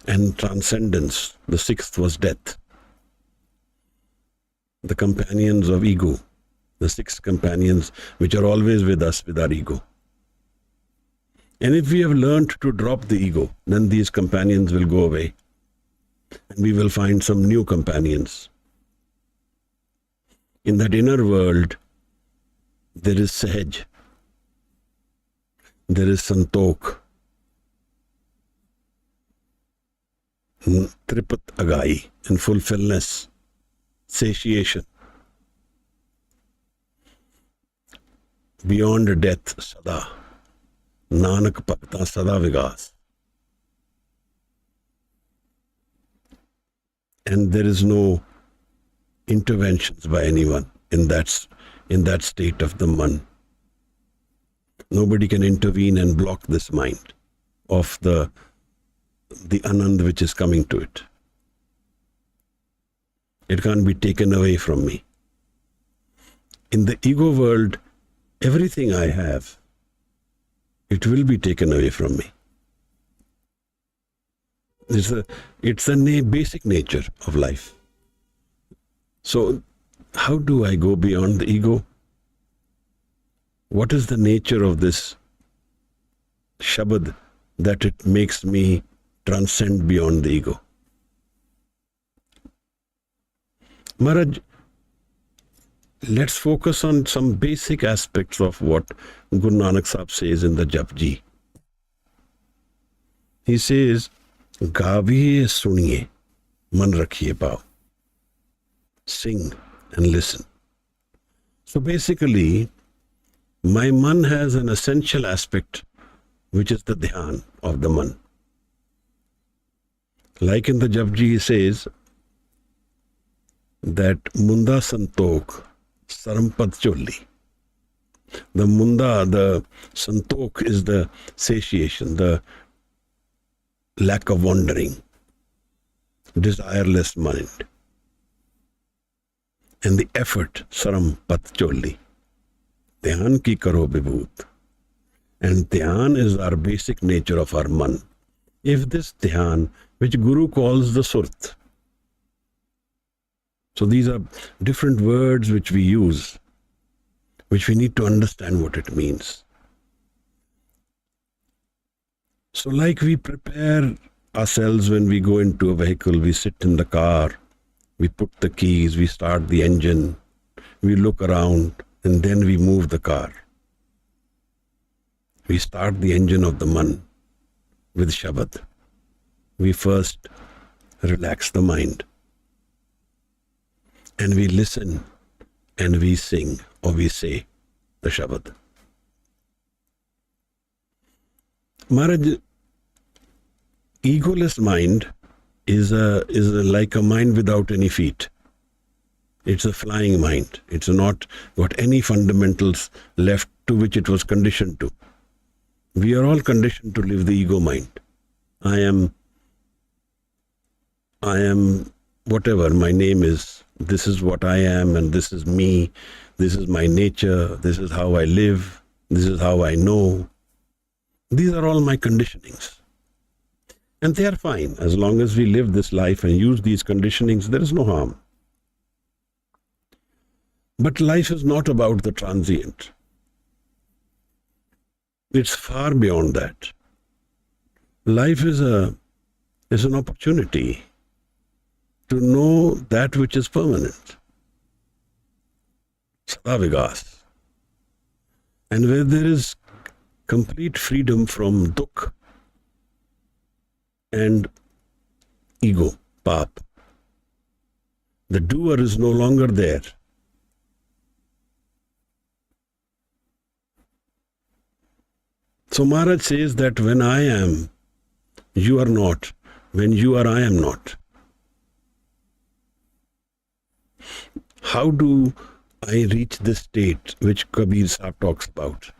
Speaker 1: And transcendence, the sixth was death. The companions of ego, the six companions which are always with us with our ego. And if we have learned to drop the ego, then these companions will go away and we will find some new companions. In that inner world, there is Sahaj, there is Santok, Tripat Agai, and fulfillness, satiation. Beyond death, Sada, Nanak Bhakta Sada Vigas. And there is no interventions by anyone in that state of the man. Nobody can intervene and block this mind of the anand which is coming to it. It can't be taken away from me. In the ego world, everything I have, it will be taken away from me. It's a basic nature of life. So, how do I go beyond the ego? What is the nature of this Shabad that it makes me transcend beyond the ego? Maharaj, let's focus on some basic aspects of what Guru Nanak Sahib says in the Japji. He says, Gaviye suniye, man rakhiye pao. Sing and listen. So basically, my man has an essential aspect, which is the dhyan of the man. Like in the Japji, he says that Munda Santok Sarampad Cholli. The Munda, the Santok is the satiation, the lack of wandering, desireless mind. And the effort, Saram Pat Cholli. Dhyan ki karo vibhut. And dhyan is our basic nature of our man. If this dhyan, which Guru calls the Surt. So these are different words which we use, which we need to understand what it means. So like we prepare ourselves when we go into a vehicle, we sit in the car, we put the keys, we start the engine, we look around, and then we move the car. We start the engine of the man with Shabad. We first relax the mind. And we listen and we sing or we say the Shabad. Maharaj, egoless mind is like a mind without any feet. It's a flying mind. It's not got any fundamentals left to which it was conditioned to. We are all conditioned to live the ego mind. I am whatever my name is. This is what I am and this is me. This is my nature. This is how I live. This is how I know. These are all my conditionings. And they are fine. As long as we live this life and use these conditionings, there is no harm. But life is not about the transient. It's far beyond that. Life is a is an opportunity to know that which is permanent. Sada Vigas. And where there is complete freedom from dukh and ego, pap. The doer is no longer there. So Maharaj says that when I am, you are not. When you are, I am not. How do I reach this state which Kabir Sahib talks about,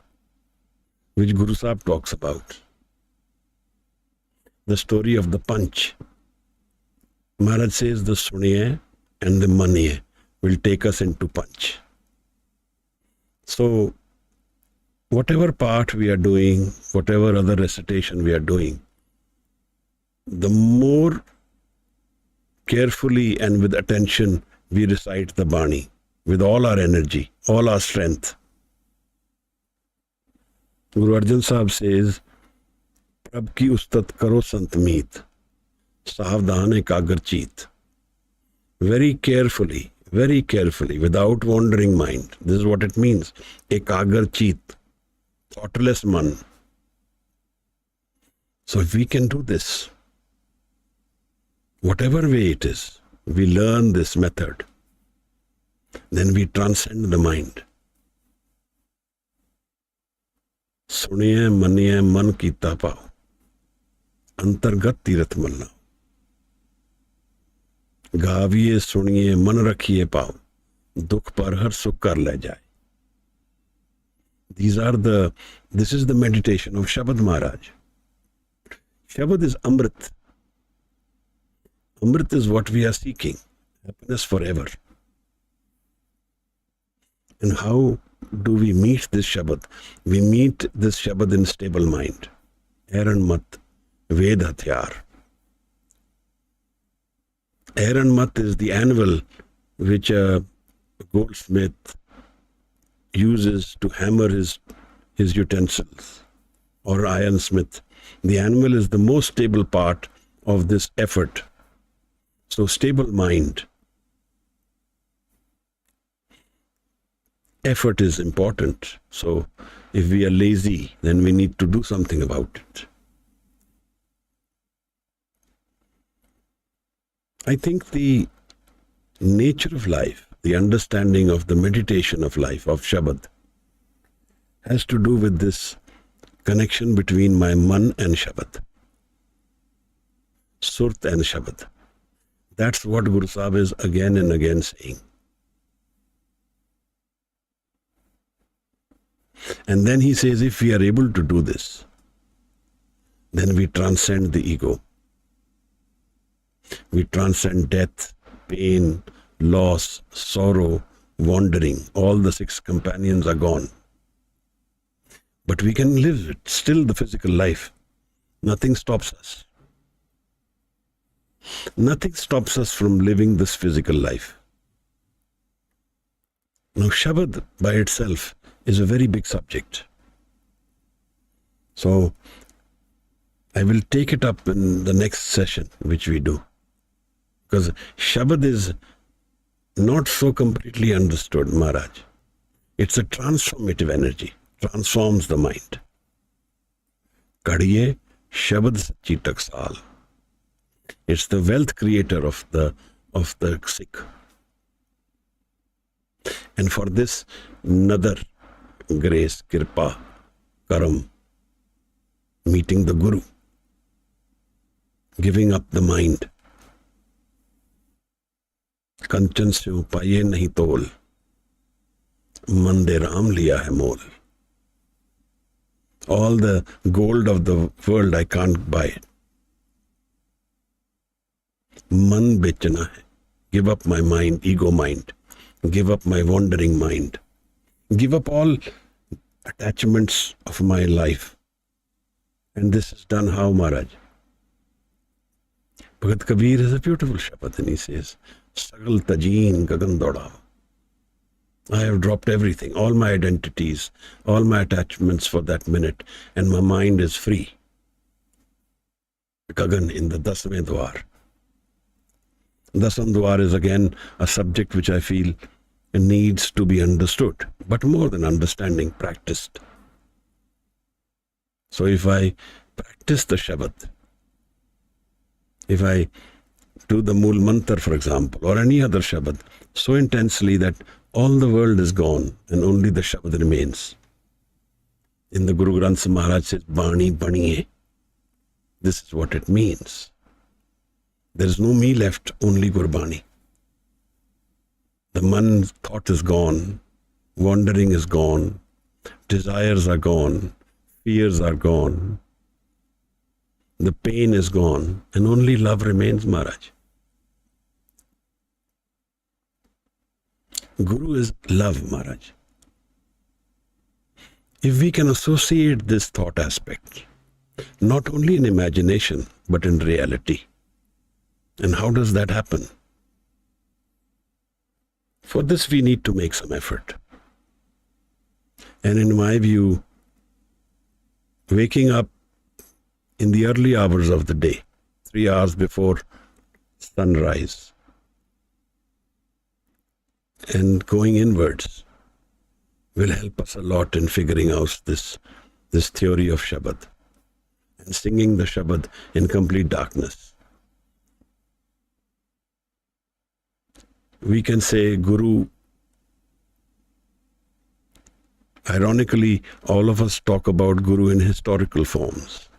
Speaker 1: which Guru Sahib talks about? The story of the punch. Maharaj says the suniye and the maniye will take us into punch. So, whatever part we are doing, whatever other recitation we are doing, the more carefully and with attention we recite the Baani, with all our energy, all our strength. Guru Arjan Sahib says, Prab ki ustat karo sant meet, savdhan ekagar cheet. Very carefully, without wandering mind. This is what it means. Ekagar cheet, thoughtless man. So if we can do this, whatever way it is, we learn this method, then we transcend the mind. Suniye maniye man kita pao, antargat tirath manna. Gaviye suniye man rakhiye pao, dukh par har sukh kar le jaye. This is the meditation of Shabad Maharaj. Shabad is Amrit. Amrit is what we are seeking, happiness forever. And how do we meet this Shabad? We meet this Shabad in stable mind. Aaron Mat, Ved Hathyar. Aaron Mat is the anvil which a goldsmith uses to hammer his utensils, or ironsmith. The anvil is the most stable part of this effort. So stable mind. Effort is important. So if we are lazy, then we need to do something about it. I think the nature of life, the understanding of the meditation of life, of Shabad, has to do with this connection between my man and Shabad. Surt and Shabad. That's what Guru Sahib is again and again saying. And then he says, if we are able to do this, then we transcend the ego. We transcend death, pain, loss, sorrow, wandering. All the 6 companions are gone. But we can live still the physical life. Nothing stops us. Nothing stops us from living this physical life. Now, Shabad by itself is a very big subject. So, I will take it up in the next session which we do. Because Shabad is not so completely understood, Maharaj. It's a transformative energy, transforms the mind. Kadiye Shabad Sachi Taksal. It's the wealth creator of the Sikh. And for this, Nadar, grace, Kirpa, Karam, meeting the Guru, giving up the mind. Kanchan se upaye nahi tol, Mande Ram liya hai mol. All the gold of the world I can't buy it. Man bechna hai. Give up my mind, ego mind. Give up my wandering mind. Give up all attachments of my life. And this is done how, Maharaj? Bhagat Kabir is a beautiful Shabad, and he says, Sagal tajeen gagan dauda. I have dropped everything, all my identities, all my attachments for that minute, and my mind is free. Gagan in the Dasveं Dwar. Dasam Dwar is again a subject which I feel needs to be understood, but more than understanding, practiced. So if I practice the Shabad, if I do the Mool Mantar, for example, or any other Shabad, so intensely that all the world is gone and only the Shabad remains. In the Guru Granth Maharaj says, Baani Baniye. This is what it means. There is no me left, only Gurbani. The man's thought is gone, wandering is gone, desires are gone, fears are gone, the pain is gone, and only love remains, Maharaj. Guru is love, Maharaj. If we can associate this thought aspect, not only in imagination, but in reality. And how does that happen? For this we need to make some effort. And in my view, waking up in the early hours of the day, 3 hours before sunrise, and going inwards will help us a lot in figuring out this theory of Shabad and singing the Shabad in complete darkness. We can say Guru, ironically, all of us talk about Guru in historical forms,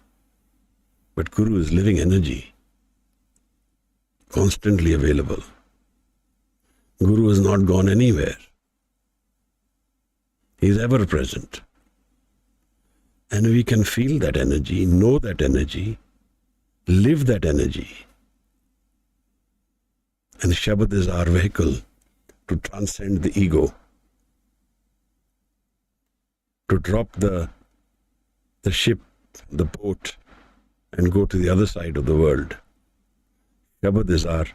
Speaker 1: but Guru is living energy, constantly available. Guru has not gone anywhere. He is ever present. And we can feel that energy, know that energy, live that energy. And Shabad is our vehicle to transcend the ego, to drop the ship, the boat, and go to the other side of the world. Shabad is our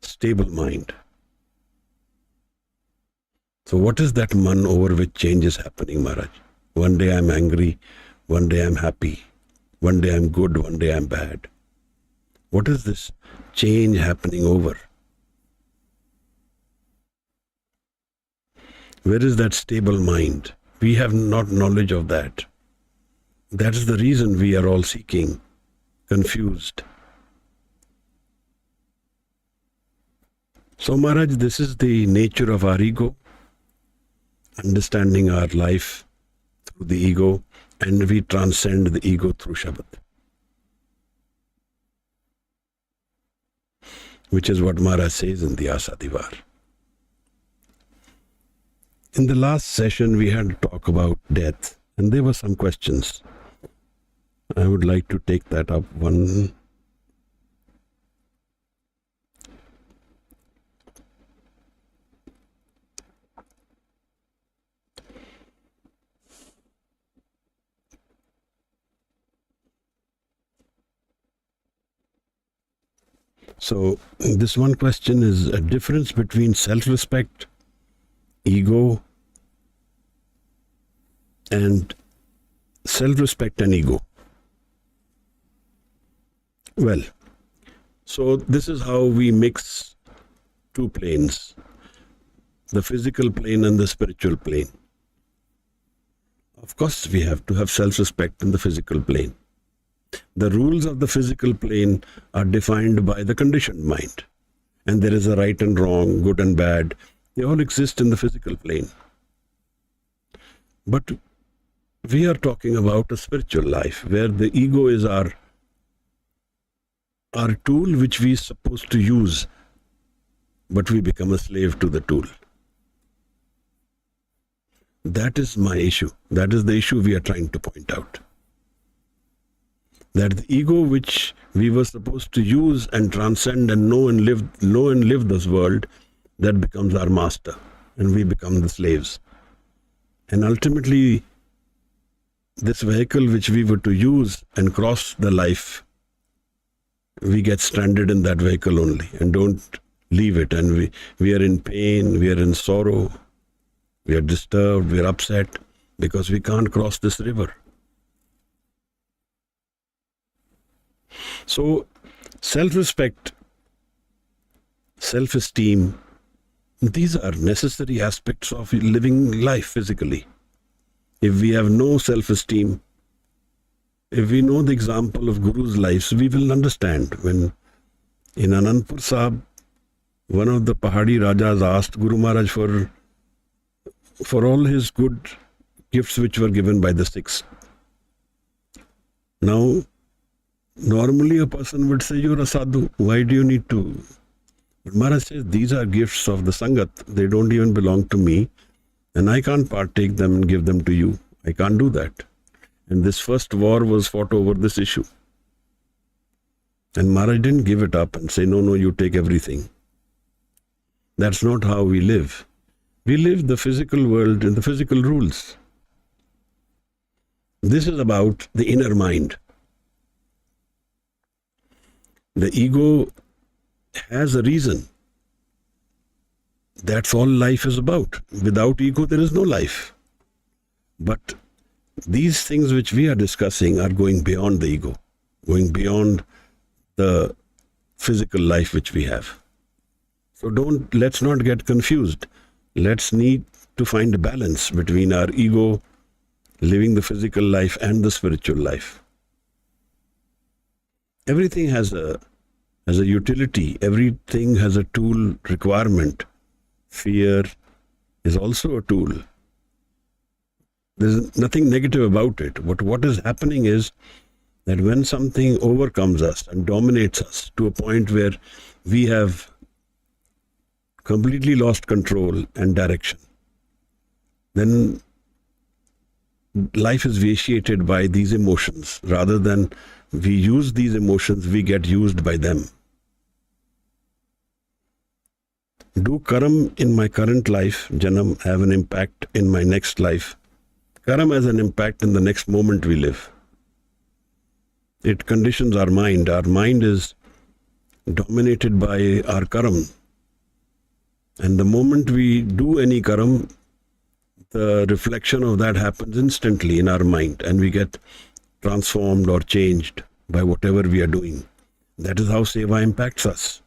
Speaker 1: stable mind. So what is that man over which change is happening, Maharaj? One day I'm angry, one day I'm happy, one day I'm good, one day I'm bad. What is this change happening over? Where is that stable mind? We have not knowledge of that. That is the reason we are all seeking, confused. So Maharaj, this is the nature of our ego, understanding our life through the ego, and we transcend the ego through Shabad. Which is what Maharaj says in the Asa Divar. In the last session, we had to talk about death, and there were some questions. I would like to take that up one. So this one question is a difference between self-respect, ego, and self-respect and ego. Well, so this is how we mix two planes, the physical plane and the spiritual plane. Of course, we have to have self-respect in the physical plane. The rules of the physical plane are defined by the conditioned mind. And there is a right and wrong, good and bad. They all exist in the physical plane. But we are talking about a spiritual life where the ego is our tool which we are supposed to use, but we become a slave to the tool. That is my issue. That is the issue we are trying to point out. That the ego which we were supposed to use and transcend and know and live this world, that becomes our master, and we become the slaves. And ultimately, this vehicle which we were to use and cross the life, we get stranded in that vehicle only and don't leave it. And we are in pain, we are in sorrow, we are disturbed, we are upset because we can't cross this river. So, self-respect, self-esteem, these are necessary aspects of living life physically. If we have no self-esteem, if we know the example of Guru's lives, we will understand. When in Anandpur Sahib, one of the Pahadi Rajas asked Guru Maharaj for all his good gifts which were given by the Sikhs. Now, normally a person would say, you're a sadhu, why do you need to? But Maharaj says, these are gifts of the Sangat, they don't even belong to me, and I can't partake them and give them to you. I can't do that. And this first war was fought over this issue. And Maharaj didn't give it up and say, no, you take everything. That's not how we live. We live the physical world in the physical rules. This is about the inner mind. The ego has a reason. That's all life is about. Without ego, there is no life. But these things which we are discussing are going beyond the ego, going beyond the physical life which we have. So let's not get confused. Let's need to find a balance between our ego, living the physical life, and the spiritual life. Everything has a utility. Everything has a tool requirement. Fear is also a tool. There's nothing negative about it. But what is happening is that when something overcomes us and dominates us to a point where we have completely lost control and direction, then life is vitiated by these emotions. Rather than we use these emotions, we get used by them. Do karam in my current life, janam, have an impact in my next life? Karam has an impact in the next moment we live. It conditions our mind. Our mind is dominated by our karam. And the moment we do any karam, the reflection of that happens instantly in our mind, and we get transformed or changed by whatever we are doing. That is how seva impacts us.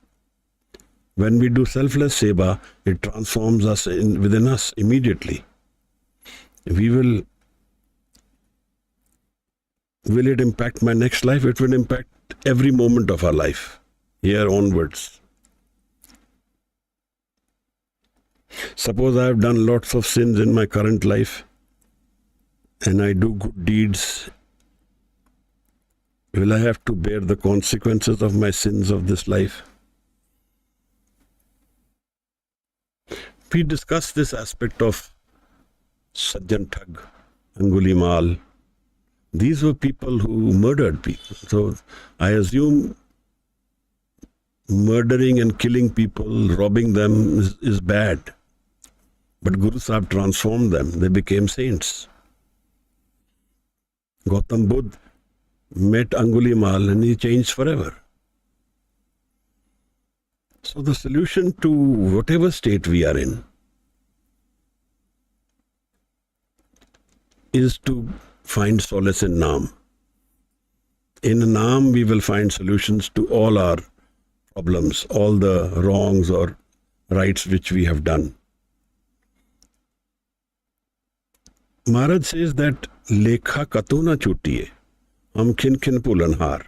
Speaker 1: When we do selfless seva, it transforms us within us immediately. Will it impact my next life? It will impact every moment of our life, here onwards. Suppose I have done lots of sins in my current life and I do good deeds. Will I have to bear the consequences of my sins of this life? We discussed this aspect of Sajjan Thag, Angulimal. These were people who murdered people. So I assume murdering and killing people, robbing them is bad. But Guru Sahib transformed them. They became saints. Gautam Buddha met Angulimal and he changed forever. So the solution to whatever state we are in is to find solace in Naam. In Naam we will find solutions to all our problems, all the wrongs or rights which we have done. Maharaj says that Lekha Katuna Chutiye, Hum Khin Khin Pulanhar.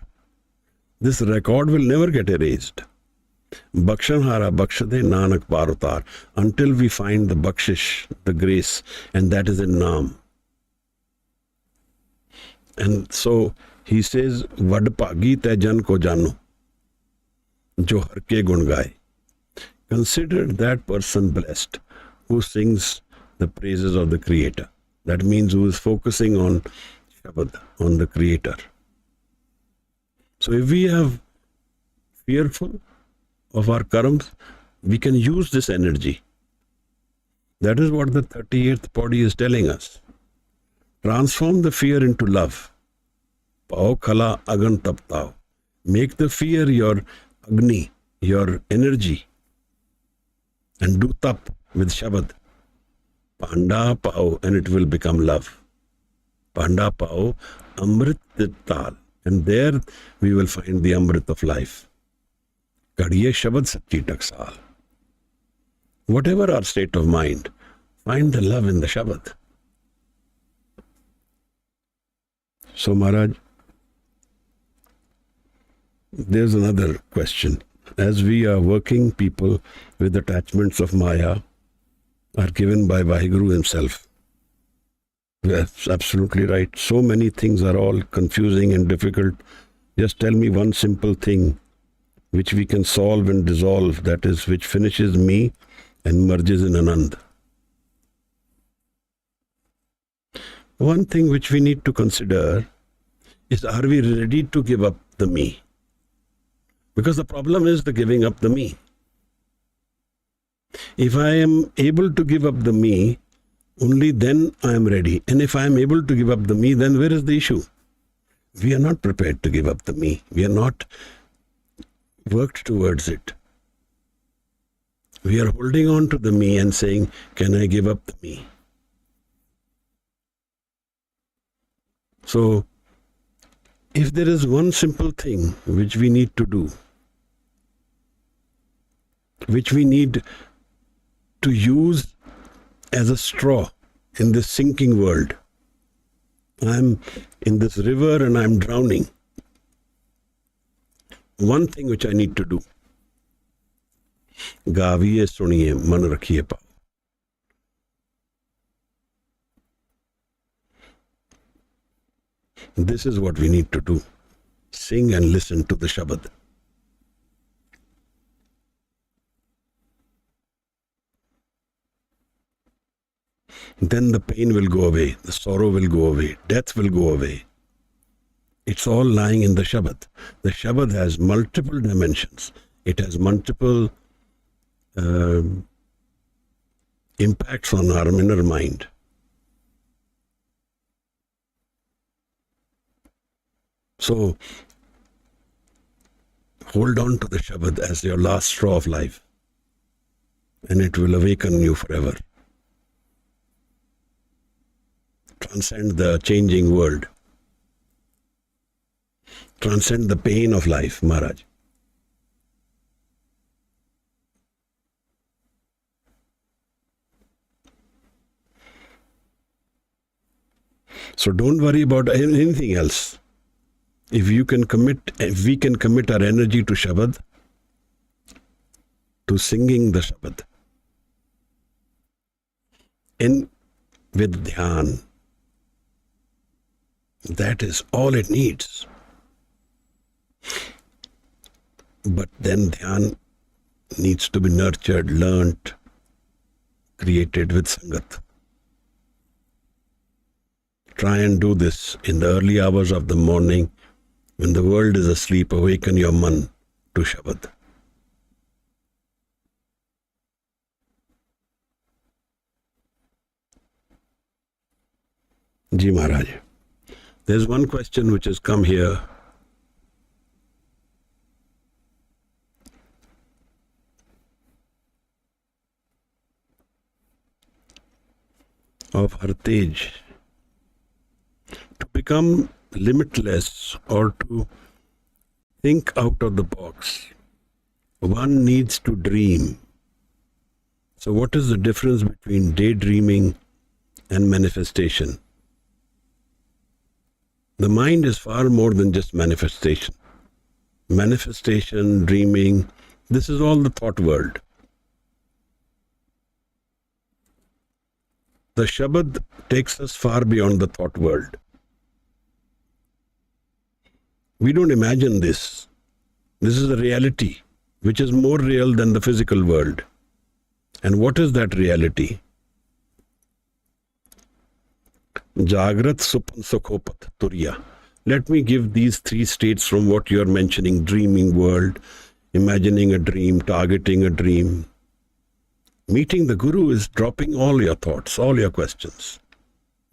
Speaker 1: This record will never get erased. Bakshanhara Bakshade Nanak Parutar, until we find the Bakshish, the grace, and that is in Naam. And so he says, Vadpagi te jan ko jano, jo har ke gun gaye. Consider that person blessed who sings the praises of the Creator. That means who is focusing on Shabad, on the Creator. So if we are fearful of our karmas, we can use this energy. That is what the 38th body is telling us. Transform the fear into love. Pao khala agan taptao. Make the fear your agni, your energy. And do tap with Shabad. Panda pao, and it will become love. Panda pao, amrit tal. And there we will find the Amrit of life. Kadiye Shabad Sachi Taksal. Whatever our state of mind, find the love in the Shabad. So Maharaj, there's another question. As we are working people with attachments of Maya are given by Waheguru himself. That's absolutely right. So many things are all confusing and difficult. Just tell me one simple thing which we can solve and dissolve, that is, which finishes me and merges in Anand. One thing which we need to consider is, are we ready to give up the me? Because the problem is the giving up the me. If I am able to give up the me, only then I am ready. And if I am able to give up the me, then where is the issue? We are not prepared to give up the me. We are not worked towards it. We are holding on to the me and saying, can I give up the me? So, if there is one simple thing which we need to do, which we need to use as a straw in this sinking world. I'm in this river and I'm drowning. One thing which I need to do. Gaviye suniye man rakhiye pao. This is what we need to do. Sing and listen to the Shabad. Then the pain will go away, the sorrow will go away, death will go away. It's all lying in the Shabad. The Shabad has multiple dimensions. It has multiple impacts on our inner mind. So, hold on to the Shabad as your last straw of life, and it will awaken you forever. Transcend the changing world. Transcend the pain of life, Maharaj. So don't worry about anything else. If we can commit our energy to Shabad, to singing the Shabad, and with dhyan, that is all it needs. But then dhyan needs to be nurtured, learnt, created with Sangat. Try and do this in the early hours of the morning. When the world is asleep, awaken your man to Shabad. Ji Maharaj. There's one question which has come here. Of Hartej. To become limitless or to think out of the box, one needs to dream. So what is the difference between daydreaming and manifestation? The mind is far more than just manifestation. Manifestation, dreaming, this is all the thought world. The Shabad takes us far beyond the thought world. We don't imagine this. This is a reality which is more real than the physical world. And what is that reality? Jagrat, Supan, Sukhopat, Turiya. Let me give these three states from what you are mentioning: dreaming world, imagining a dream, targeting a dream. Meeting the Guru is dropping all your thoughts, all your questions,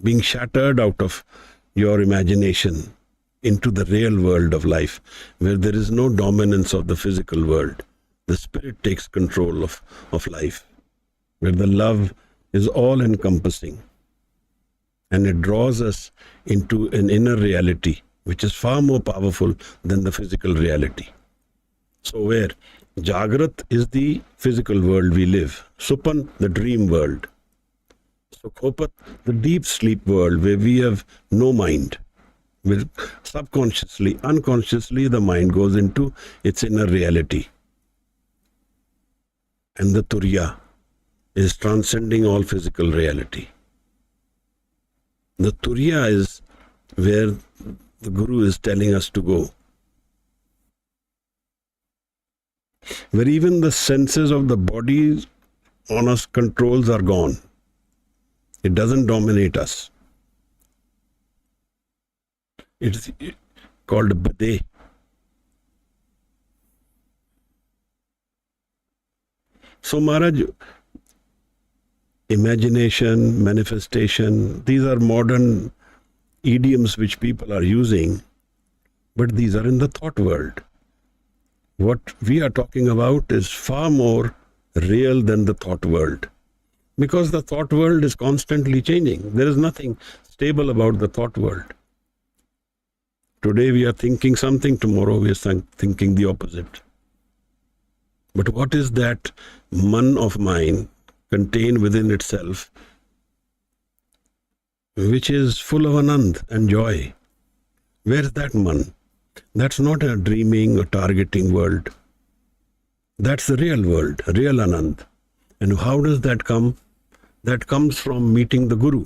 Speaker 1: being shattered out of your imagination into the real world of life, where there is no dominance of the physical world. The spirit takes control of life, where the love is all-encompassing. And it draws us into an inner reality which is far more powerful than the physical reality. So where Jagrat is the physical world we live, Supan, the dream world, Sukhopat, the deep sleep world where we have no mind. With subconsciously, unconsciously, the mind goes into its inner reality. And the Turiya is transcending all physical reality. The Turiya is where the Guru is telling us to go. Where even the senses of the body on us controls are gone. It doesn't dominate us. It's called Bade. So Maharaj, imagination, manifestation, these are modern idioms which people are using, but these are in the thought world. What we are talking about is far more real than the thought world, because the thought world is constantly changing. There is nothing stable about the thought world. Today we are thinking something, tomorrow we are thinking the opposite. But what is that man of mine contained within itself, which is full of anand and joy? Where is that man? That's not a dreaming or targeting world. That's the real world, real anand. And how does that come? That comes from meeting the Guru.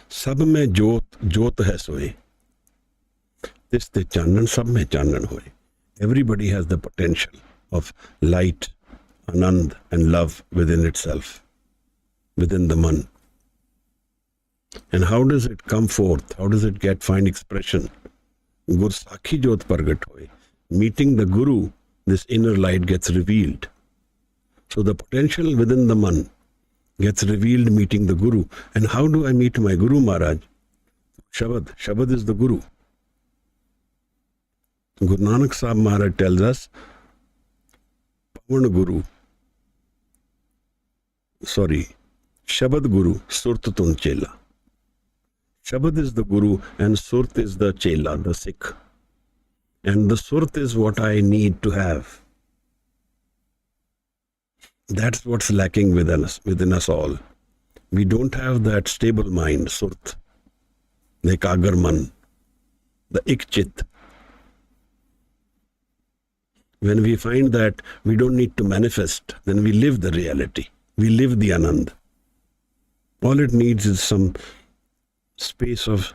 Speaker 1: Sab mein jyot, jyot hai soe. This te chanan, sab mein chanan hoye. Everybody has the potential of light, anand and love within itself, within the man. And how does it come forth? How does it find expression? Gur Sakhi Jyot Pargat hoye. Meeting the Guru, this inner light gets revealed. So the potential within the man gets revealed meeting the Guru. And how do I meet my Guru Maharaj? Shabad. Shabad is the Guru. Guru Nanak Sahib Maharaj tells us, Pavan Guru, Shabad Guru, Surt Tun Chela. Shabad is the Guru and Surt is the Chela, the Sikh. And the Surt is what I need to have. That's what's lacking within us all. We don't have that stable mind, Surt, the Ekagar-man, the Ik-chit. When we find that we don't need to manifest, then we live the reality. We live the Anand. All it needs is some space of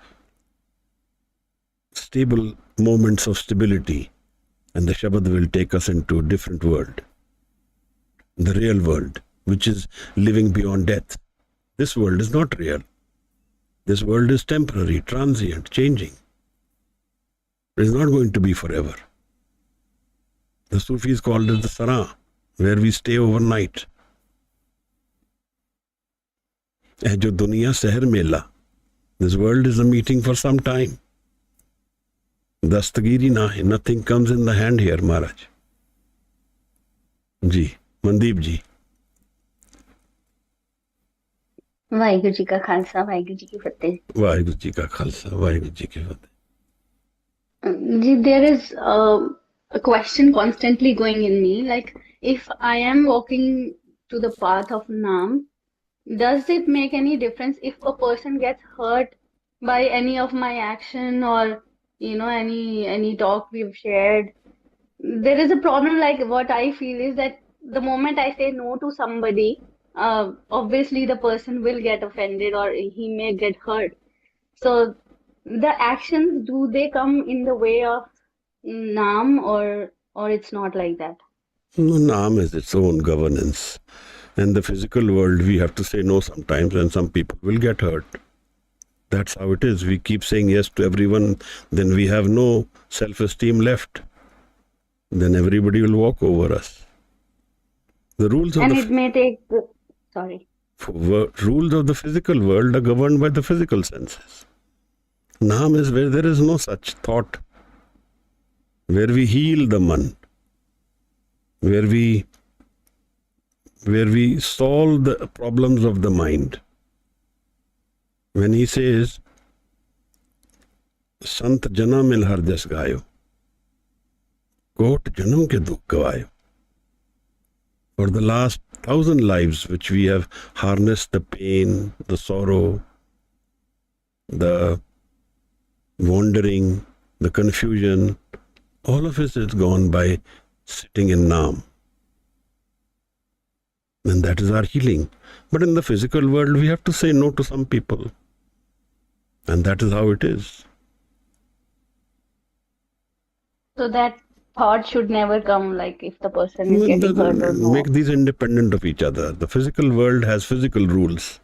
Speaker 1: stable moments of stability, and the Shabad will take us into a different world. The real world, which is living beyond death. This world is not real. This world is temporary, transient, changing. It is not going to be forever. The Sufis called it the Sara, where we stay overnight. Eh jo duniya seher mela. This world is a meeting for some time. Dastagiri na hai. Nothing comes in the hand here, Maharaj. Ji, Mandeep ji.
Speaker 2: Waheguru ji ka Khalsa, Waheguru ji ki Fateh.
Speaker 1: Waheguru ji ka Khalsa, Waheguru ji ki Fateh.
Speaker 2: Ji, there is a question constantly going in me, like if I am walking to the path of Naam, does it make any difference if a person gets hurt by any of my action or any talk we've shared? There is a problem, like what I feel is that the moment I say no to somebody, obviously the person will get offended or he may get hurt. So the actions, do they come in the way of Naam or it's not like that?
Speaker 1: No, Naam has its own governance. And the physical world, we have to say no sometimes, and some people will get hurt. That's how it is. We keep saying yes to everyone, then we have no self-esteem left. Then everybody will walk over us. The rules of
Speaker 2: it may take
Speaker 1: rules of the physical world are governed by the physical senses. Naam is where there is no such thought, where we heal the man, where we solve the problems of the mind. When he says, संत जन्म मिल हर जस गायो, coat जन्म के दुख गवायो. For the last 1,000 lives which we have harnessed the pain, the sorrow, the wandering, the confusion, all of it is gone by sitting in Naam. And that is our healing. But in the physical world, we have to say no to some people. And that is how it is.
Speaker 2: So that thought should never come, like if the person is getting hurt or no.
Speaker 1: Make these independent of each other. The physical world has physical rules.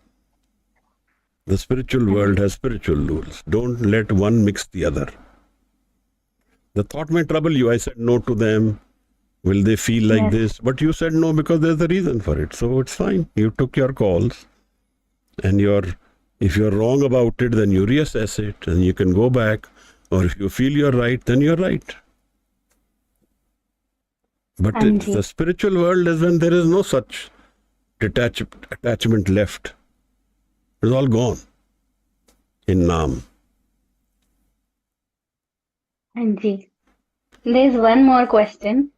Speaker 1: The spiritual world has spiritual rules. Don't let one mix the other. The thought may trouble you. I said no to them. Will they feel like this? But you said no because there's a reason for it. So it's fine. You took your calls. And if you're wrong about it, then you reassess it and you can go back. Or if you feel you're right, then you're right. But the spiritual world is when there is no such attachment left. It's all gone in Naam.
Speaker 2: Anji. There's one more question.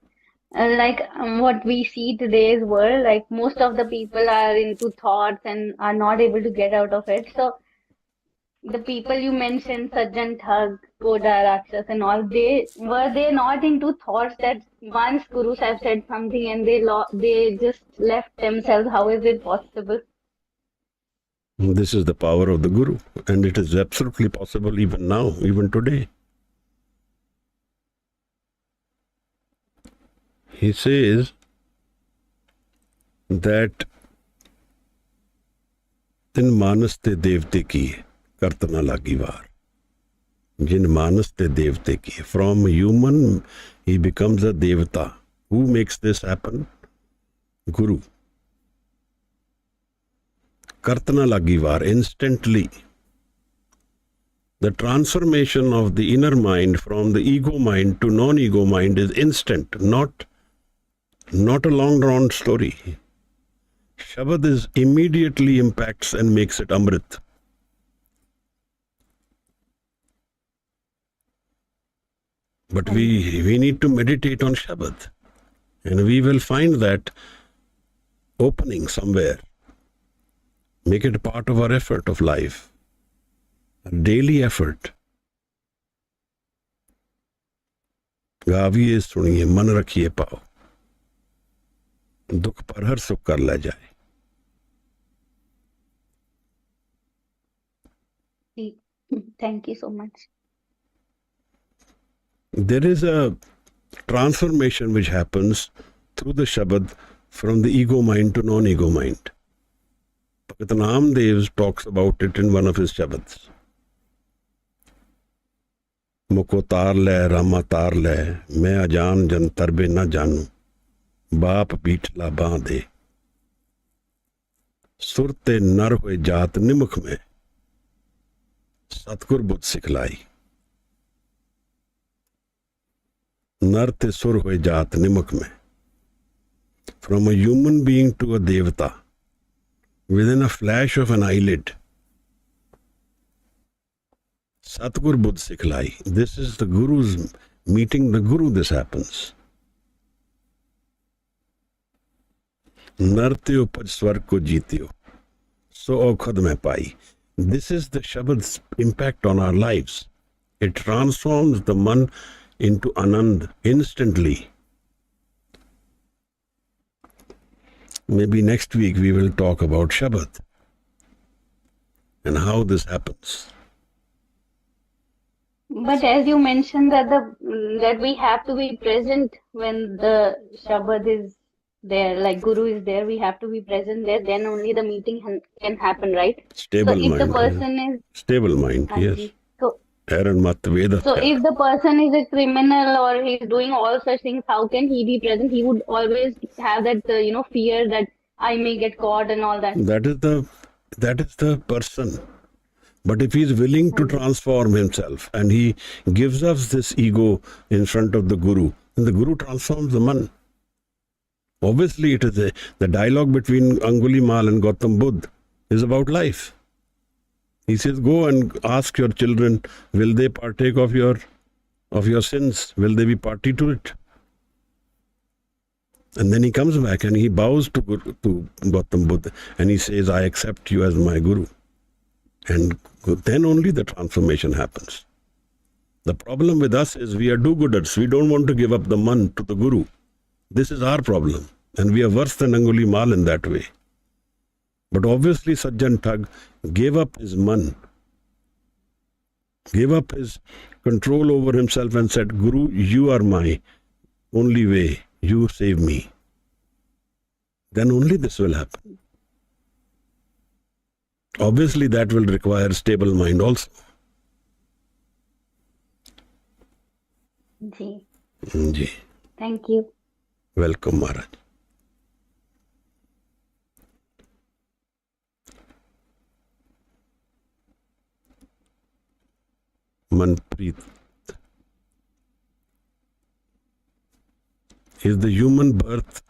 Speaker 2: What we see today's world, like most of the people are into thoughts and are not able to get out of it. So the people you mentioned, Sajjan Thag, Koda Rakshas and all, were they not into thoughts that once Gurus have said something and they just left themselves? How is it possible?
Speaker 1: This is the power of the Guru, and it is absolutely possible even now, even today. He says that tin manas te devte ki kartana lagi var. Jin manas te devte ki. From a human, he becomes a devata. Who makes this happen? Guru. Kartana lagi var, instantly. The transformation of the inner mind from the ego mind to non-ego mind is instant, not a long-drawn story. Shabad is immediately impacts and makes it Amrit. But we need to meditate on Shabad. And we will find that opening somewhere. Make it a part of our effort of life. A daily effort. गाविए सुनिए मन रखिए पाओ दुख पर हर सुख कर ले जाए.
Speaker 2: Thank you so much.
Speaker 1: There is a transformation which happens through the Shabad from the ego mind to non-ego mind. Bhakt Namdev talks about it in one of his Shabads. मुको तार ले रामा तार ले मैं अजान जन तरबे न जानू बाप पीठला बांधे सुरते नर हुए जात निमुख में सतगुर बुद्ध सिखलाई. नर ते सुर हुए जात निमुख में. From a human being to a devata within a flash of an eyelid. Satgur Buddh Sikhlai. This is the Guru's meeting the Guru, this happens. Narte upaj swarg ko jeetyo, so aukhad mein pai. This is the Shabad's impact on our lives. It transforms the man into Anand instantly. Maybe next week we will talk about Shabad and how this happens.
Speaker 2: But as you mentioned that we have to be present when the Shabad is there, like Guru is there, we have to be present there, then only the meeting can happen, right?
Speaker 1: Stable
Speaker 2: so if
Speaker 1: mind.
Speaker 2: The person is
Speaker 1: stable mind, yes.
Speaker 2: So
Speaker 1: if
Speaker 2: the person is a criminal or he's doing all such things, how can he be present? He would always have that fear that I may get caught and all that.
Speaker 1: That is the person. But if he is willing to transform himself and he gives us this ego in front of the Guru, then the Guru transforms the man. Obviously, it is the dialogue between Angulimal and Gautam Buddha is about life. He says, go and ask your children, will they partake of your sins? Will they be party to it? And then he comes back and he bows to Gautam Buddha and he says, I accept you as my Guru. And then only the transformation happens. The problem with us is we are do-gooders. We don't want to give up the man to the Guru. This is our problem. And we are worse than Angulimal in that way. But obviously Sajjan Thag gave up his man, gave up his control over himself and said, Guru, you are my only way. You save me. Then only this will happen. Obviously that will require stable mind also.
Speaker 2: Ji.
Speaker 1: Ji.
Speaker 2: Thank you.
Speaker 1: Welcome, Maharaj. Manpreet. Is the human birth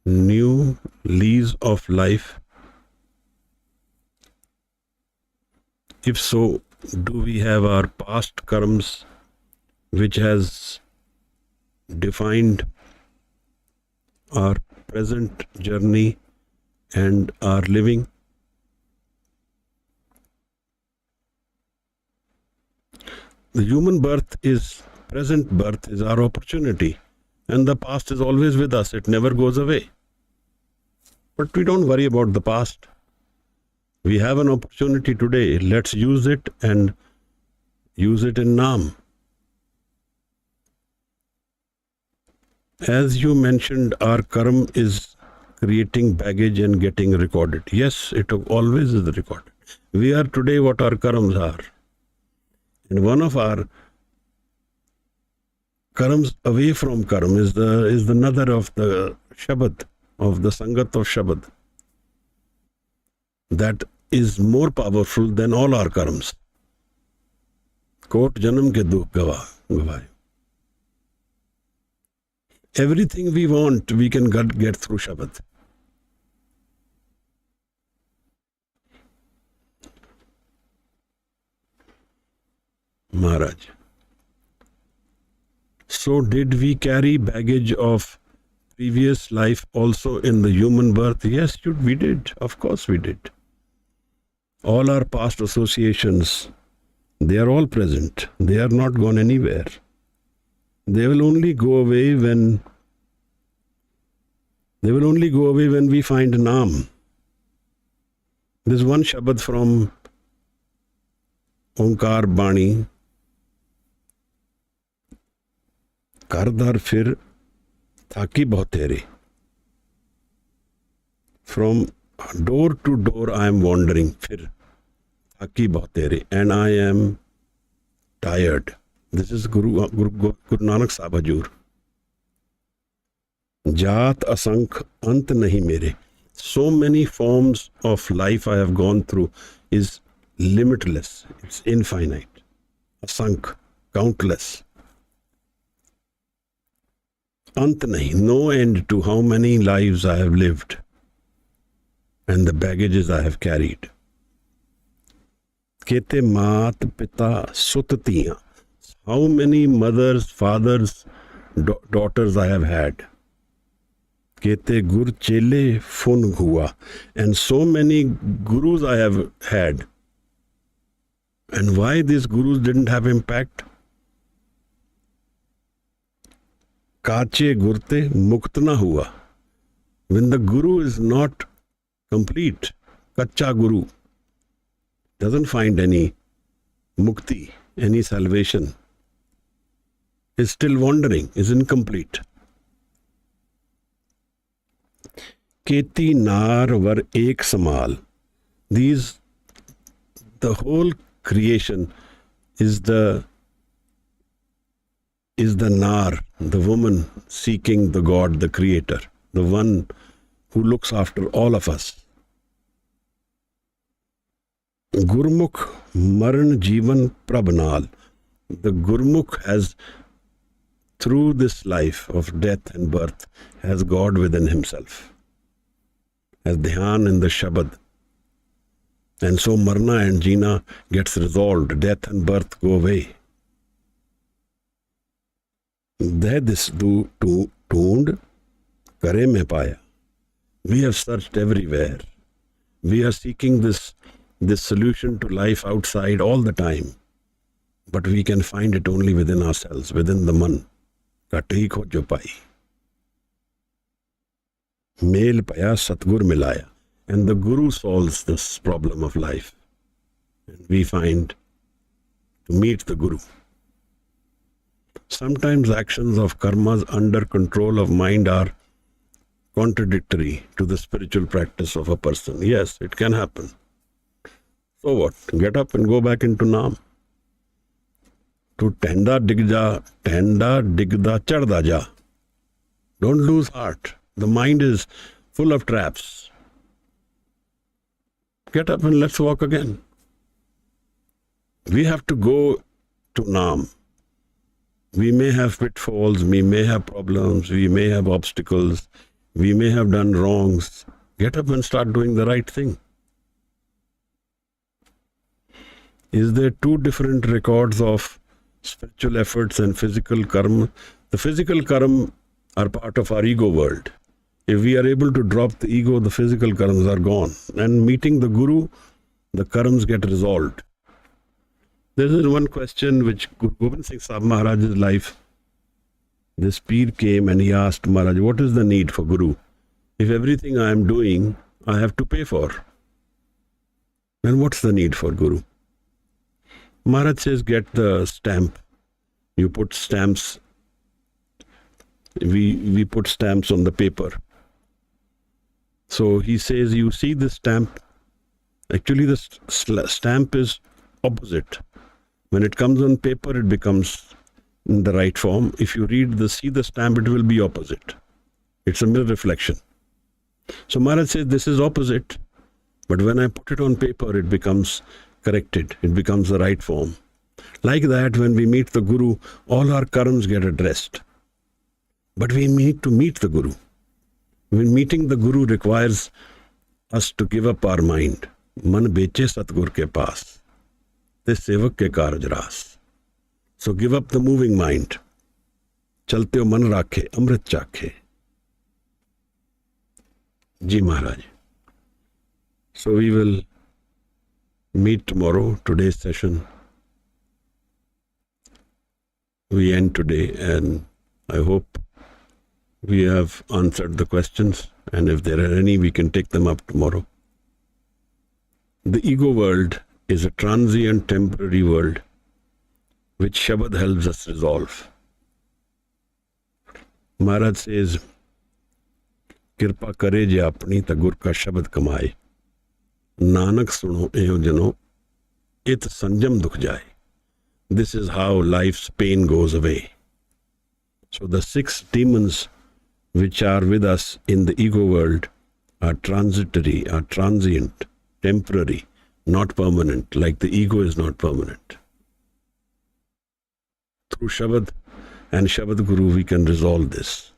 Speaker 1: new lease of life? If so, do we have our past karmas which has defined our present journey and our living? The human birth is, present birth is our opportunity, and the past is always with us. It never goes away. But we don't worry about the past. We have an opportunity today. Let's use it and use it in Naam. As you mentioned, our karma is creating baggage and getting recorded. Yes, it always is recorded. We are today what our karmas are. And one of our karmas away from karma is the nadar of the Shabad, of the Sangat of Shabad. That is more powerful than all our karmas. Kot janam ke dukh gavaye. Everything we want, we can get through Shabad. Maharaj. So did we carry baggage of previous life also in the human birth? Yes, we did. Of course we did. All our past associations, they are all present. They are not gone anywhere. They will only go away when we find Naam. There's one Shabad from Onkar Bani. Kardar fir thaki bahtere. From door to door I am wandering. Fir thaki bahtere. And I am tired. This is Guru Nanak Sahib Hajur. Jaat asankh ant nahi mere. So many forms of life I have gone through is limitless. It's infinite. Asankh, countless. Ant nahi, no end to how many lives I have lived and the baggages I have carried. Kete maat pita sutatiyan. How many mothers, fathers, daughters I have had. Kete gur chele fun hua. And so many gurus I have had. And why these gurus didn't have impact? Kache gurte mukt na hua. When the guru is not complete, kacha guru doesn't find any mukti, any salvation, is still wandering, is incomplete. Keti nar var ek samal. The whole creation is the nar, the woman seeking the God, the Creator, the one who looks after all of us. Gurmukh maran jivan prabnal. The Gurmukh has, through this life of death and birth, has God within himself. Has dhyan in the Shabad. And so marna and jeena gets resolved. Death and birth go away. Deh this toond kare mein paya. We have searched everywhere. We are seeking this solution to life outside all the time. But we can find it only within ourselves, within the man. Katahi khojo pai. Mel paya Satgur milaya. And the Guru solves this problem of life. And we find to meet the Guru. Sometimes actions of karmas under control of mind are contradictory to the spiritual practice of a person. Yes, it can happen. So what? Get up and go back into Naam. To tenda digda chadda ja. Don't lose heart. The mind is full of traps. Get up and let's walk again. We have to go to Naam. We may have pitfalls, we may have problems, we may have obstacles, we may have done wrongs. Get up and start doing the right thing. Is there two different records of spiritual efforts and physical karma? The physical karma are part of our ego world. If we are able to drop the ego, the physical karmas are gone. And meeting the Guru, the karmas get resolved. There is one question which Gurbani Singh Sahib Maharaj's life. This Peer came and he asked Maharaj, what is the need for Guru? If everything I am doing, I have to pay for, then what's the need for Guru? Maharaj says, get the stamp. You put stamps. We put stamps on the paper. So he says, you see the stamp. Actually, the stamp is opposite. When it comes on paper, it becomes in the right form. If you see the stamp, it will be opposite. It's a mirror reflection. So Maharaj says, this is opposite. But when I put it on paper, it becomes corrected. It becomes the right form. Like that, when we meet the Guru, all our karmas get addressed. But we need to meet the Guru. When meeting the Guru requires us to give up our mind. Man beche Satgur ke paas. Te sevak ke karaj ras. So give up the moving mind. Chalte ho man rakhe, amrit chakhe. Ji Maharaj. So we will meet tomorrow, today's session. We end today and I hope we have answered the questions, and if there are any, we can take them up tomorrow. The ego world is a transient, temporary world which Shabad helps us resolve. Maharaj says, Kirpa kare je apni ta gur ka shabad kamaye. Nanak suno eho jano, it sanjam dukh jaye. This is how life's pain goes away. So the 6 demons which are with us in the ego world are transitory, are transient, temporary, not permanent, like the ego is not permanent. Through Shabad and Shabad Guru, we can resolve this.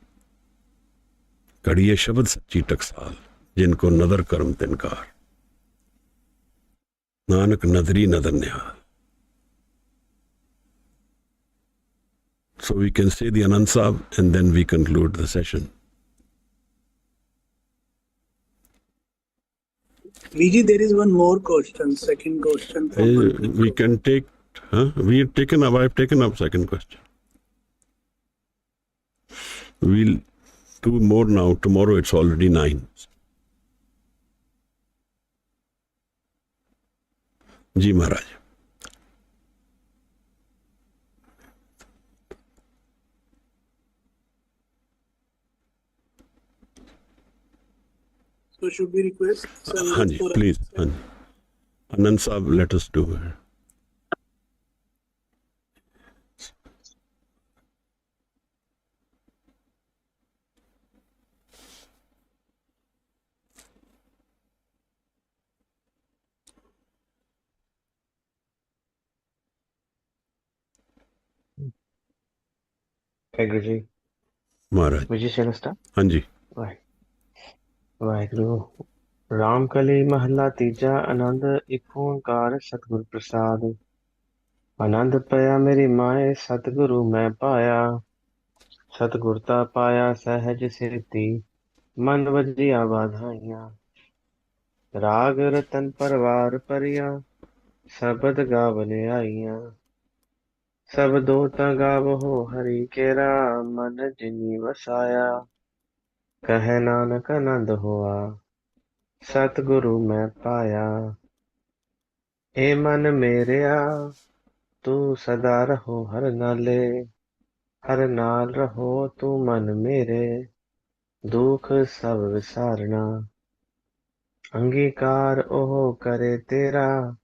Speaker 1: Kadiye Shabad Sachi Taksal, jinko nadar karam tinkar. Nanak nadri nadar nihal. So we can say the Anand Sahib and then we conclude the session.
Speaker 3: Viji, there is one more question, second question.
Speaker 1: We can take, I've taken up second question. We'll do more now. Tomorrow it's already 9. Ji Maharaj.
Speaker 3: So should we request?
Speaker 1: Hanji, please. Hanji. Anand Sahib, let us do it.
Speaker 4: Hey Guruji,
Speaker 1: Maharaj.
Speaker 4: would you say start?
Speaker 1: Hanji.
Speaker 4: Right. Waheguru, Ramkali ਮਹੱਲਾ ਤੀਜਾ। ਆਨੰਦ ਇੱਕ ਓੰਕਾਰ ਸਤਿਗੁਰ ਪ੍ਰਸਾਦ। ਆਨੰਦ ਪਿਆ ਮੇਰੀ ਮਾਏ, ਸਤਿਗੁਰੂ ਮੈਂ ਪਾਇਆ। ਸਤਿਗੁਰਤਾ ਪਾਇਆ ਸਹਿਜ ਸੇਤੀ, ਮਨ ਵਜੀਆ ਬਾਧਾਈਆਂ। ਰਾਗ ਰਤਨ ਪਰਵਾਰ ਪਰਿਆ, ਸ਼ਬਦ ਗਾਵਨ ਆਈਆਂ। ਸਬਦੋ ਤਾਂ ਗਾਵਹੋ ਹਰੀ ਕੇਰਾ, ਮਨ ਜਿਨੀ ਵਸਾਇਆ। ਕਹੈ ਨਾਨਕ ਆਨੰਦ ਹੋਆ, ਸਤਿਗੁਰੂ ਮੈਂ ਪਾਇਆ। ਏ ਮਨ ਮੇਰਿਆ ਤੂੰ ਸਦਾ ਰਹੋ ਹਰ ਨਾਲੇ, ਹਰ ਨਾਲ ਰਹੋ ਤੂੰ ਮਨ ਮੇਰੇ, ਦੁਖ ਸਭ ਵਿਸਾਰਨਾ। ਅੰਗੀਕਾਰ ਉਹ ਕਰੇ ਤੇਰਾ,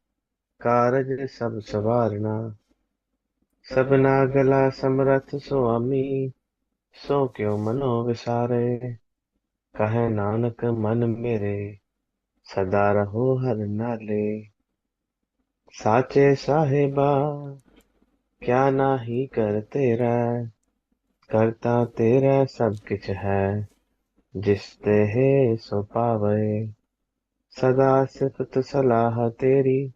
Speaker 4: ਕਾਰਜ ਸਭ ਸਵਾਰਨਾ। ਸਭਨਾ ਗਲਾ ਸਮਰਥ ਸੁਆਮੀ, ਸੋ ਕਿਉ ਮਨੋ ਵਿਸਾਰੇ। ਕਹੈ ਨਾਨਕ ਮਨ ਮੇਰੇ, ਸਦਾ ਰਹੋ ਹਰ ਨਾਲੇ। ਸਾਚੇ ਸਾਹਿਬਾ ਕਿਆ ਨਾਹੀ ਕਰ ਤੇਰਾ, ਕਰਤਾ ਤੇਰਾ ਸਭ ਕਿਛ ਹੈ, ਜਿਸ ਤੇ ਹੈ ਸੋ ਪਾਵੇ। ਸਦਾ ਸਿਫਤ ਸਲਾਹ ਤੇਰੀ,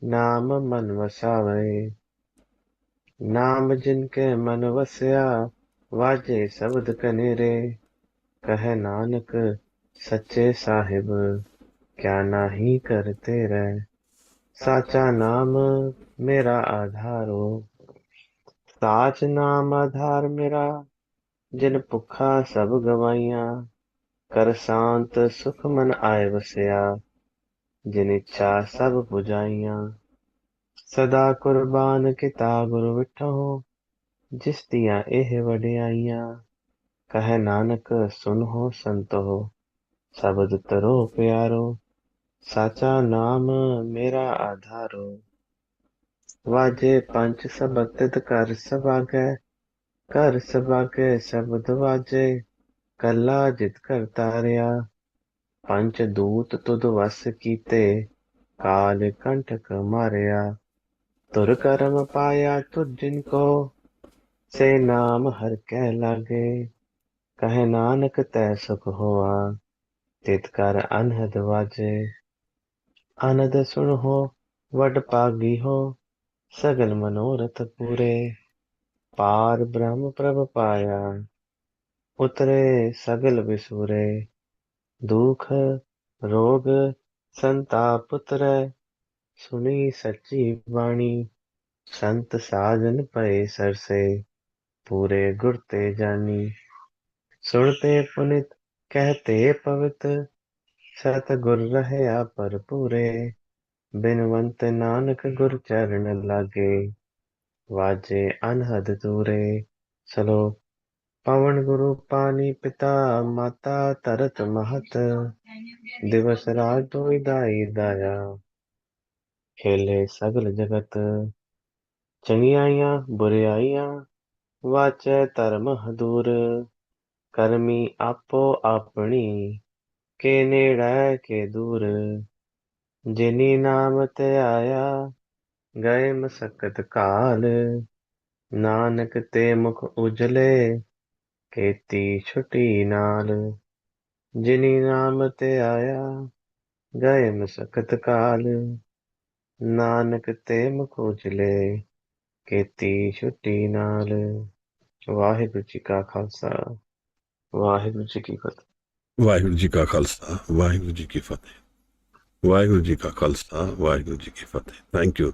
Speaker 4: ਨਾਮ ਮਨ ਵਸਾਵੇ। ਨਾਮ ਜਿਨ ਕੇ ਮਨ ਵਸਿਆ, ਵਾਜੇ ਸ਼ਬਦ ਕਨੇਰੇ। ਕਹੈ ਨਾਨਕ ਸੱਚੇ ਸਾਹਿਬ ਕਿਆ ਨਾਹੀ ਕਰ ਤੇਰਾ। ਸਾਚਾ ਨਾਮ ਮੇਰਾ ਆਧਾਰੋ, ਸਾਚ ਨਾਮ ਆਧਾਰ ਮੇਰਾ। ਜਿਨ ਭੁੱਖਾ ਸਭ ਗਵਾਈਆਂ, ਕਰ ਸ਼ਾਂਤ ਸੁਖ ਮਨ ਆਏ ਵਸਿਆ। ਜਿਨ ਇੱਛਾ ਸਭ ਪੁਜਾਈਆਂ। ਸਦਾ ਕੁਰਬਾਨ ਕੀਤਾ ਗੁਰ ਵਿਠੋ, ਜਿਸ ਦੀਆਂ ਇਹ ਵਡਿਆਈਆਂ। ਕਹੈ ਨਾਨਕ ਸੁਨਹੁ ਸੰਤੋ, ਸ਼ਬਦ ਤਰੋ ਪਿਆਰੋ। ਸਾਚਾ ਨਾਮ ਮੇਰਾ ਆਧਾਰੋ, ਵਾਜੇ ਪੰਚ ਸ਼ਬਦ ਤਿਤ ਕਰ ਸਭਾਗੈ। ਘਰ ਸਭਾਗੈ ਸ਼ਬਦ ਵਾਜੇ, ਕੱਲਾ ਜਿਤ ਕਰ ਤਾਰਿਆ। ਪੰਚ ਦੂਤ ਤੁਧ ਵਸ ਕੀਤੇ, ਕਾਲ ਕੰਠਕ ਮਾਰਿਆ। ਤੁਰ ਕਰਮ ਪਾਇਆ ਤੁਧ ਜਿਨ ਕੋ, ਸੇ ਨਾਮ ਹਰ ਕੈ ਲਾਗੇ। ਕਹੈ ਨਾਨਕ ਤੈ ਸੁਖ ਹੋਆ, ਤਿਤ ਕਰ ਅਨਹਦ ਵਾਜੇ। ਅਨੰਦ ਸੁਣਹੁ ਵਡ ਭਾਗੀ ਹੋ, ਸਗਲ ਮਨੋਰਥ ਪੂਰੇ। ਪਾਰ ਬ੍ਰਹਮ ਪ੍ਰਭ ਪਾਇਆ, ਉਤਰੇ ਸਗਲ ਵਿਸੂਰੇ। ਦੁਖ ਰੋਗ ਸੰਤਾਪ ਉਤਰੈ, ਸੁਣੀ ਸੱਚੀ ਬਾਣੀ। ਸੰਤ ਸਾਜਨ ਪਏ ਸਰਸੇ, ਪੂਰੇ ਗੁਰ ਤੇ ਜਾਨੀ। ਸੁਣਤੇ ਪੁਨਿਤ ਕਹਤੇ ਪਵਿੱਤ, ਸਤਿਗੁਰ ਰਹਿਆ ਭਰਪੂਰੇ। ਬਿਨਵੰਤ ਨਾਨਕ ਗੁਰ ਚਰਨ ਲਾਗੇ, ਵਾਜੇ ਅਨਹਦ ਤੂਰੇ। ਸਲੋਕ। ਪਵਨ ਗੁਰੂ ਪਾਣੀ ਪਿਤਾ, ਮਾਤਾ ਧਰਤ ਮਹਤ। ਦਿਵਸ ਰਾਤ ਦੁਇ ਦਾਈ ਦਾਇਆ, ਖੇਲੇ ਸਗਲ ਜਗਤ। ਚੰਗਿਆਈਆਂ ਬੁਰਿਆਈਆਂ, ਵਾਚੈ ਧਰਮ ਹਦੂਰ। ਕਰਮੀ ਆਪੋ ਆਪਣੀ, ਕੇ ਨੇੜੈ ਕੇ ਦੂਰ। ਜਿਨੀ ਨਾਮ ਧਿਆਇਆ, ਗਏ ਮਸਕਤ ਕਾਲ। ਨਾਨਕ ਤੇ ਮੁਖ ਉਜਲੇ, ਕੀਤੀ ਛੁਟੀ ਨਾਲ। ਜਿਨੀ ਨਾਮ ਧਿਆਇਆ, ਗਏ ਮਸਕਤ ਕਾਲ। ਨਾਨਕ ਤੇ ਮੁਖ ਉਜਲੇ, ਕੀਤੀ ਛੁਟੀ ਨਾਲ। ਵਾਹਿਗੁਰੂ ਜੀ ਕਾ ਖਾਲਸਾ, ਵਾਹਿਗੁਰੂ ਜੀ ਕੀ ਫਤਿਹ।
Speaker 1: ਵਾਹਿਗੁਰੂ ਜੀ ਕਾ ਖਾਲਸਾ, ਵਾਹਿਗੁਰੂ ਜੀ ਕੀ ਫਤਿਹ। ਵਾਹਿਗੁਰੂ ਜੀ ਕਾ ਖਾਲਸਾ, ਵਾਹਿਗੁਰੂ ਜੀ ਕੀ ਫਤਿਹ। Thank you.